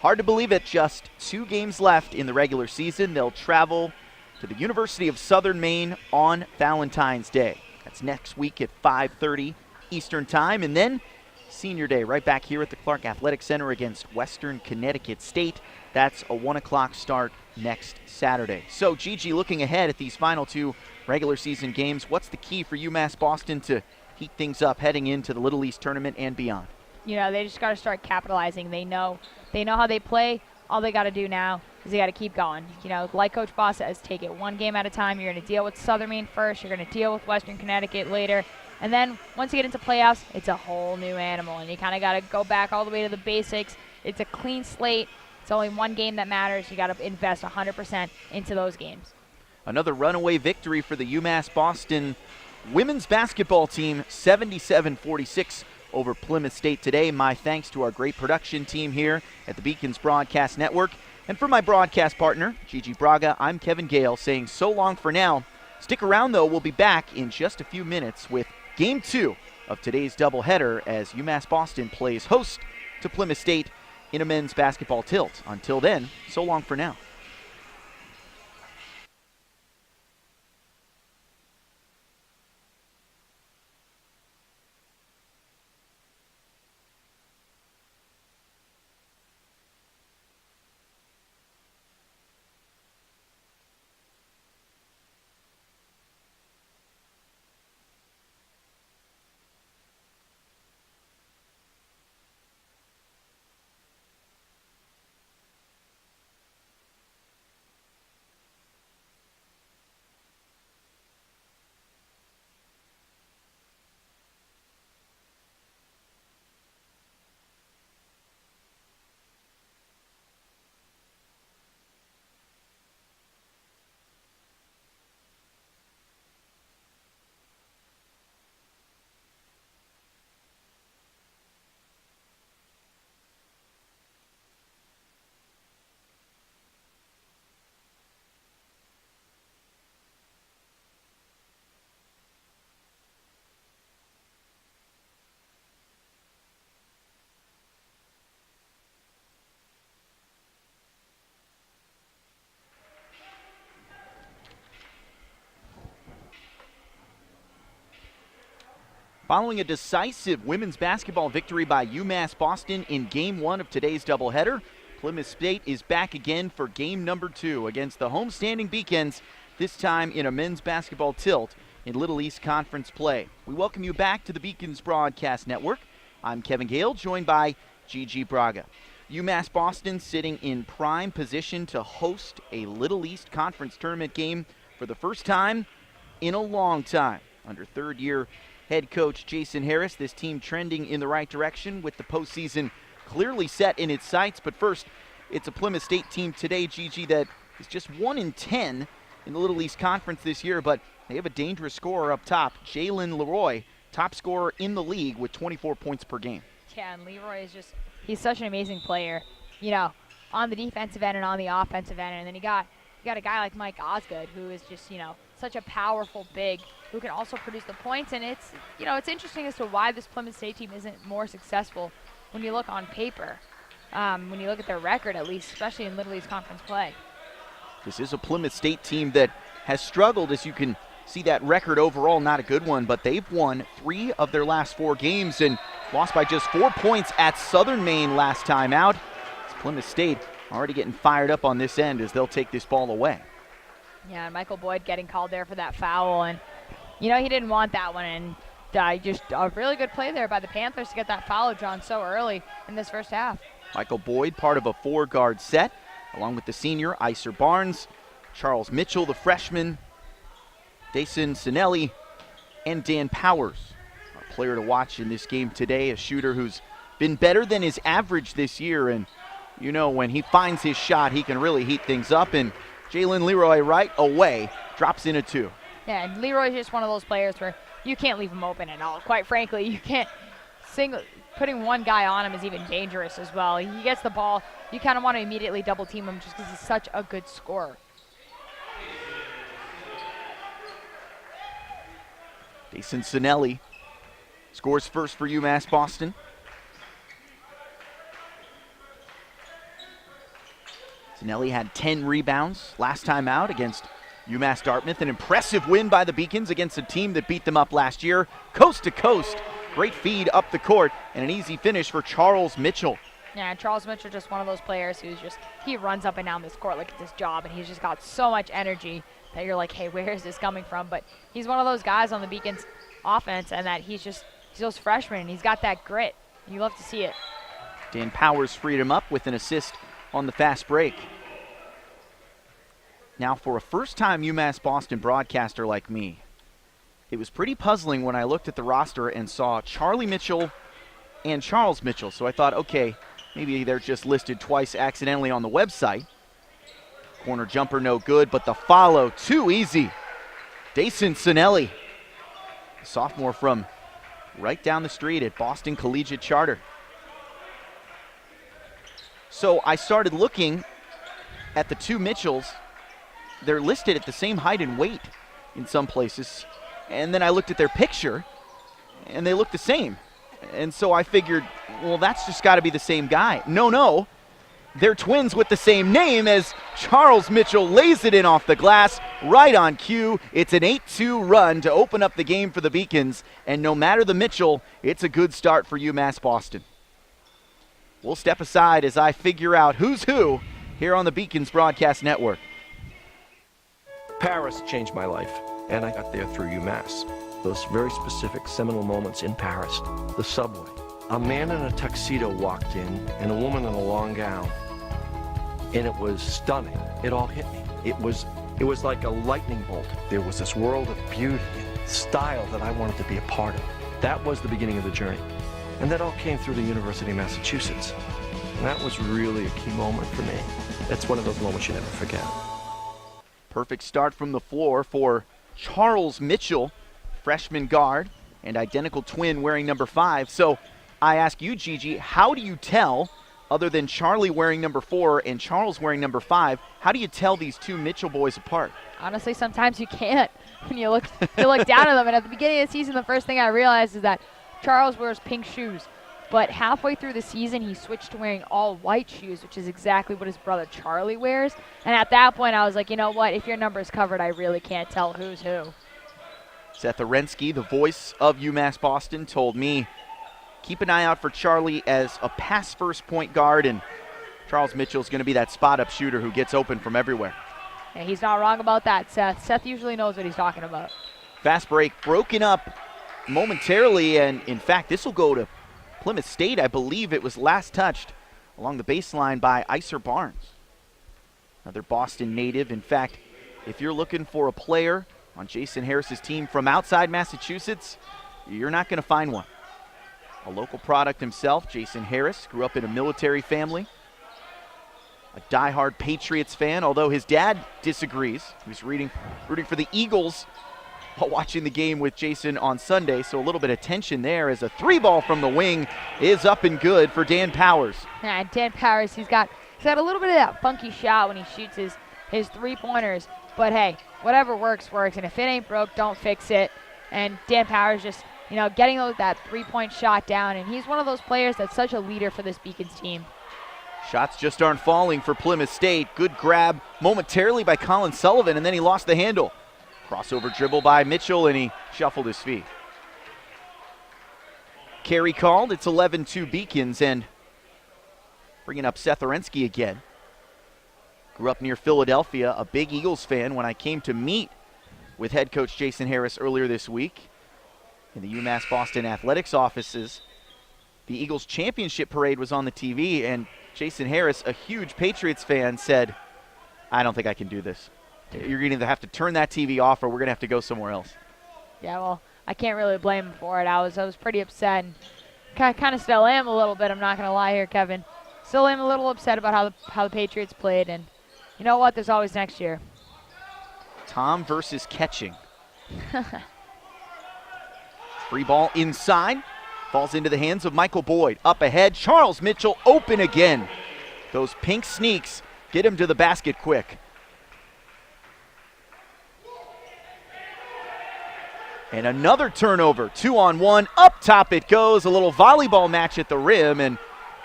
Hard to believe it, just 2 games left in the regular season. They'll travel to the University of Southern Maine on Valentine's Day. That's next week at 5:30 Eastern Time. And then Senior Day right back here at the Clark Athletic Center against Western Connecticut State. That's a 1 o'clock start next Saturday. So, Gigi, looking ahead at these final 2 regular season games, what's the key for UMass Boston to heat things up heading into the Little East tournament and beyond? They just got to start capitalizing. They know how they play. All they got to do now is they got to keep going. Like Coach Baugh says, take it one game at a time. You're going to deal with Southern Maine first. You're going to deal with Western Connecticut later. And then once you get into playoffs, it's a whole new animal. And you kind of got to go back all the way to the basics. It's a clean slate. It's only one game that matters. You got to invest 100% into those games. Another runaway victory for the UMass Boston women's basketball team, 77-46 over Plymouth State today. My thanks to our great production team here at the Beacons Broadcast Network. And for my broadcast partner, Gigi Braga, I'm Kevin Gale saying so long for now. Stick around, though. We'll be back in just a few minutes with Game 2 of today's doubleheader as UMass Boston plays host to Plymouth State in a men's basketball tilt. Until then, so long for now. Following a decisive women's basketball victory by UMass Boston in Game 1 of today's doubleheader, Plymouth State is back again for game number 2 against the homestanding Beacons, this time in a men's basketball tilt in Little East Conference play. We welcome you back to the Beacons Broadcast Network. I'm Kevin Gale, joined by Gigi Braga. UMass Boston sitting in prime position to host a Little East Conference tournament game for the first time in a long time. Under third-year head coach Jason Harris, this team trending in the right direction with the postseason clearly set in its sights. But first, it's a Plymouth State team today, Gigi, that is just 1-10 in the Little East Conference this year, but they have a dangerous scorer up top, Jalen Leroy, top scorer in the league with 24 points per game. Yeah, and Leroy is just, he's such an amazing player, you know, on the defensive end and on the offensive end. And then you got a guy like Mike Osgood, who is just, you know, such a powerful big who can also produce the points. And it's, you know, it's interesting as to why this Plymouth State team isn't more successful when you look on paper, when you look at their record at least, especially in Little East Conference play. This is a Plymouth State team that has struggled, as you can see that record overall, not a good one, but they've won 3 of their last 4 games and lost by just 4 points at Southern Maine last time out. It's Plymouth State already getting fired up on this end as they'll take this ball away. Yeah, and Michael Boyd getting called there for that foul, and you know he didn't want that one, and just a really good play there by the Panthers to get that foul drawn so early in this first half. Michael Boyd, part of a 4-guard set, along with the senior Iser Barnes, Charles Mitchell, the freshman, Dason Sinelli, and Dan Powers, a player to watch in this game today, a shooter who's been better than his average this year, and you know when he finds his shot, he can really heat things up, and Jalen Leroy right away drops in a 2. Yeah, and Leroy's just one of those players where you can't leave him open at all. Quite frankly, you can't putting one guy on him is even dangerous as well. He gets the ball, you kind of want to immediately double team him just because he's such a good scorer. Dason Sinelli scores first for UMass Boston. Sinelli had 10 rebounds last time out against UMass Dartmouth. An impressive win by the Beacons against a team that beat them up last year. Coast to coast, great feed up the court, and an easy finish for Charles Mitchell. Yeah, Charles Mitchell just one of those players who's just, he runs up and down this court like it's his job, and he's just got so much energy that you're like, hey, where is this coming from? But he's one of those guys on the Beacons offense, and that he's those freshmen, and he's got that grit. You love to see it. Dan Powers freed him up with an assist on the fast break. Now, for a first-time UMass Boston broadcaster like me, it was pretty puzzling when I looked at the roster and saw Charlie Mitchell and Charles Mitchell. So I thought, okay, maybe they're just listed twice accidentally on the website. Corner jumper no good, but the follow too easy. Dason Sinelli, sophomore from right down the street at Boston Collegiate Charter. So I started looking at the 2 Mitchells. They're listed at the same height and weight in some places. And then I looked at their picture, and they look the same. And so I figured, well, that's just got to be the same guy. No. They're twins with the same name, as Charles Mitchell lays it in off the glass right on cue. It's an 8-2 run to open up the game for the Beacons. And no matter the Mitchell, it's a good start for UMass Boston. We'll step aside as I figure out who's who here on the Beacons Broadcast Network. Paris changed my life, and I got there through UMass. Those very specific seminal moments in Paris, the subway. A man in a tuxedo walked in, and a woman in a long gown. And it was stunning. It all hit me. It was like a lightning bolt. There was this world of beauty and style that I wanted to be a part of. That was the beginning of the journey. And that all came through the University of Massachusetts. And that was really a key moment for me. That's one of those moments you never forget. Perfect start from the floor for Charles Mitchell, freshman guard, and identical twin wearing number 5. So I ask you, Gigi, how do you tell, other than Charlie wearing number 4 and Charles wearing number 5, how do you tell these 2 Mitchell boys apart? Honestly, sometimes you can't. When you look down at them, and at the beginning of the season, the first thing I realized is that Charles wears pink shoes. But halfway through the season, he switched to wearing all white shoes, which is exactly what his brother Charlie wears. And at that point, I was like, you know what? If your number's covered, I really can't tell who's who. Seth Arensky, the voice of UMass Boston, told me, keep an eye out for Charlie as a pass-first point guard, and Charles Mitchell's going to be that spot-up shooter who gets open from everywhere. Yeah, he's not wrong about that, Seth. Seth usually knows what he's talking about. Fast break broken up momentarily, and in fact, this will go to Plymouth State. I believe it was last touched along the baseline by Iser Barnes, another Boston native. In fact, if you're looking for a player on Jason Harris's team from outside Massachusetts, you're not going to find one. A local product himself, Jason Harris grew up in a military family, a diehard Patriots fan, although his dad disagrees. He was rooting for the Eagles while watching the game with Jason on Sunday, so a little bit of tension there as a 3-ball from the wing is up and good for Dan Powers. Yeah, Dan Powers, he's got a little bit of that funky shot when he shoots his three-pointers, but hey, whatever works, and if it ain't broke, don't fix it. And Dan Powers just, getting that three-point shot down, and he's one of those players that's such a leader for this Beacons team. Shots just aren't falling for Plymouth State. Good grab momentarily by Colin Sullivan, and then he lost the handle. Crossover dribble by Mitchell, and he shuffled his feet. Carry called. It's 11-2 Beacons, and bringing up Seth Orensky again. Grew up near Philadelphia, a big Eagles fan. When I came to meet with head coach Jason Harris earlier this week in the UMass Boston athletics offices, the Eagles championship parade was on the TV, and Jason Harris, a huge Patriots fan, said, "I don't think I can do this. You're going to either have to turn that TV off or we're going to have to go somewhere else." Yeah, well, I can't really blame him for it. I was pretty upset, and kind of still am a little bit. I'm not going to lie here, Kevin. Still am a little upset about how the Patriots played, and you know what? There's always next year. Tom versus catching. Free ball inside. Falls into the hands of Michael Boyd. Up ahead, Charles Mitchell open again. Those pink sneaks get him to the basket quick. And another turnover, 2-on-1, up top it goes, a little volleyball match at the rim, and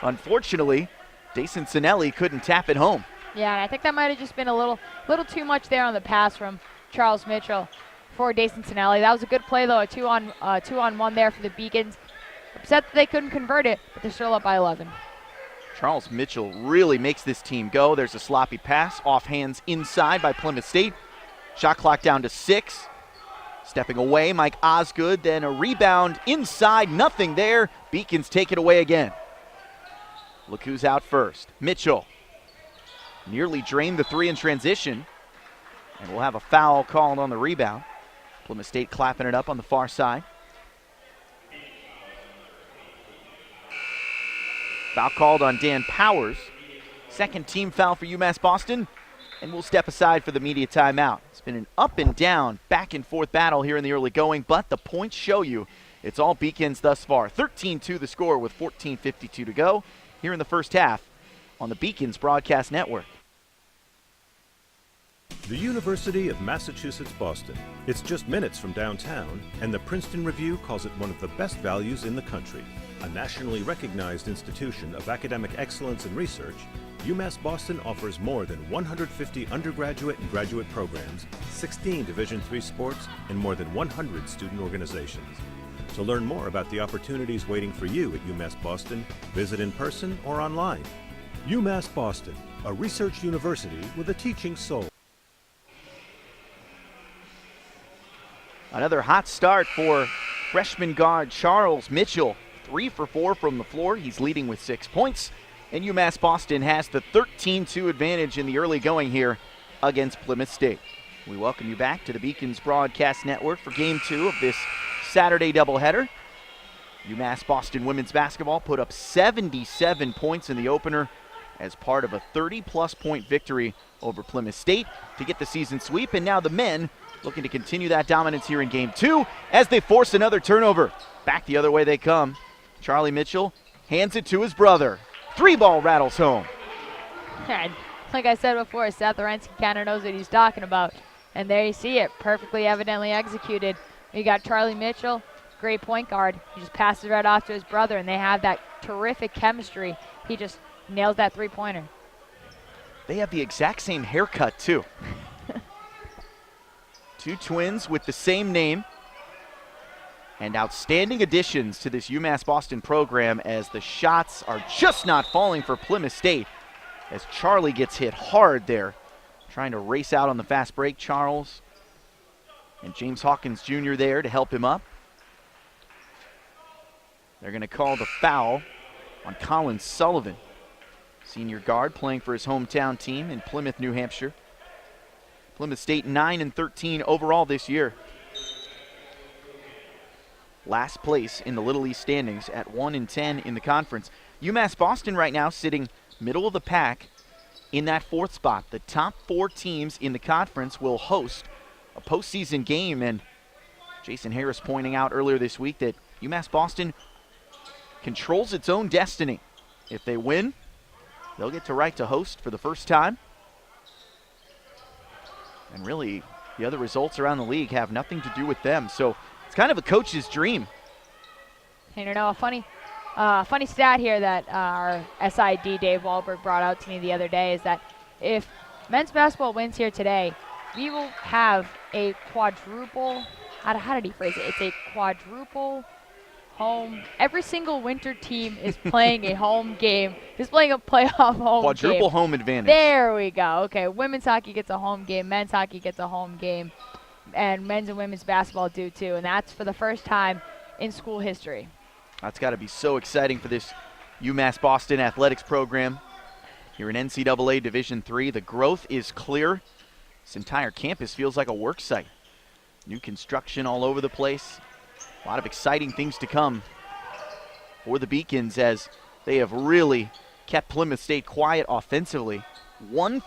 unfortunately, Dayson Sinelli couldn't tap it home. Yeah, and I think that might have just been a little too much there on the pass from Charles Mitchell for Dayson Sinelli. That was a good play, though, a two-on-one there for the Beacons. Upset that they couldn't convert it, but they're still up by 11. Charles Mitchell really makes this team go. There's a sloppy pass, off hands inside by Plymouth State. Shot clock down to 6. Stepping away, Mike Osgood, then a rebound inside, nothing there. Beacons take it away again. Look who's out first. Mitchell nearly drained the 3 in transition, and we'll have a foul called on the rebound. Plymouth State clapping it up on the far side. Foul called on Dan Powers. Second team foul for UMass Boston, and we'll step aside for the media timeout. It's been an up and down, back and forth battle here in the early going, but the points show you it's all Beacons thus far. 13-2 the score with 14:52 to go here in the first half on the Beacons Broadcast Network. The University of Massachusetts Boston. It's just minutes from downtown, and the Princeton Review calls it one of the best values in the country. A nationally recognized institution of academic excellence and research, UMass Boston offers more than 150 undergraduate and graduate programs, 16 Division III sports, and more than 100 student organizations. To learn more about the opportunities waiting for you at UMass Boston, visit in person or online. UMass Boston, a research university with a teaching soul. Another hot start for freshman guard Charles Mitchell. 3 for 4 from the floor. He's leading with 6 points. And UMass Boston has the 13-2 advantage in the early going here against Plymouth State. We welcome you back to the Beacons Broadcast Network for Game 2 of this Saturday doubleheader. UMass Boston women's basketball put up 77 points in the opener as part of a 30-plus point victory over Plymouth State to get the season sweep. And now the men looking to continue that dominance here in Game 2 as they force another turnover. Back the other way they come. Charlie Mitchell hands it to his brother. 3-ball rattles home. And like I said before, Seth Orensky kind of knows what he's talking about. And there you see it, perfectly evidently executed. You got Charlie Mitchell, great point guard. He just passes right off to his brother, and they have that terrific chemistry. He just nails that three-pointer. They have the exact same haircut, too. Two twins with the same name. And outstanding additions to this UMass Boston program as the shots are just not falling for Plymouth State. as Charlie gets hit hard there. Trying to race out on the fast break, Charles. And James Hawkins Jr. there to help him up. They're going to call the foul on Colin Sullivan, senior guard playing for his hometown team in Plymouth, New Hampshire. Plymouth State 9-13 overall this year. Last place in the Little East standings at 1-10 in the conference. UMass Boston right now sitting middle of the pack in that fourth spot. The top 4 teams in the conference will host a postseason game, and Jason Harris pointing out earlier this week that UMass Boston controls its own destiny. If they win, they'll get to right to host for the first time. And really, the other results around the league have nothing to do with them. So it's kind of a coach's dream. And you know, a funny stat here that our SID Dave Wahlberg brought out to me the other day is that if men's basketball wins here today, we will have a quadruple, how did he phrase it? It's a quadruple home. Every single winter team is playing a home game, is playing a playoff home Quadruple game. home advantage. There we go. Okay, women's hockey gets a home game, men's hockey gets a home game, and men's and women's basketball do too, and that's for the first time in school history. That's got to be so exciting for this UMass Boston athletics program here in NCAA Division III. The growth is clear. This entire campus feels like a work site. New construction all over the place. A lot of exciting things to come for the Beacons as they have really kept Plymouth State quiet offensively. One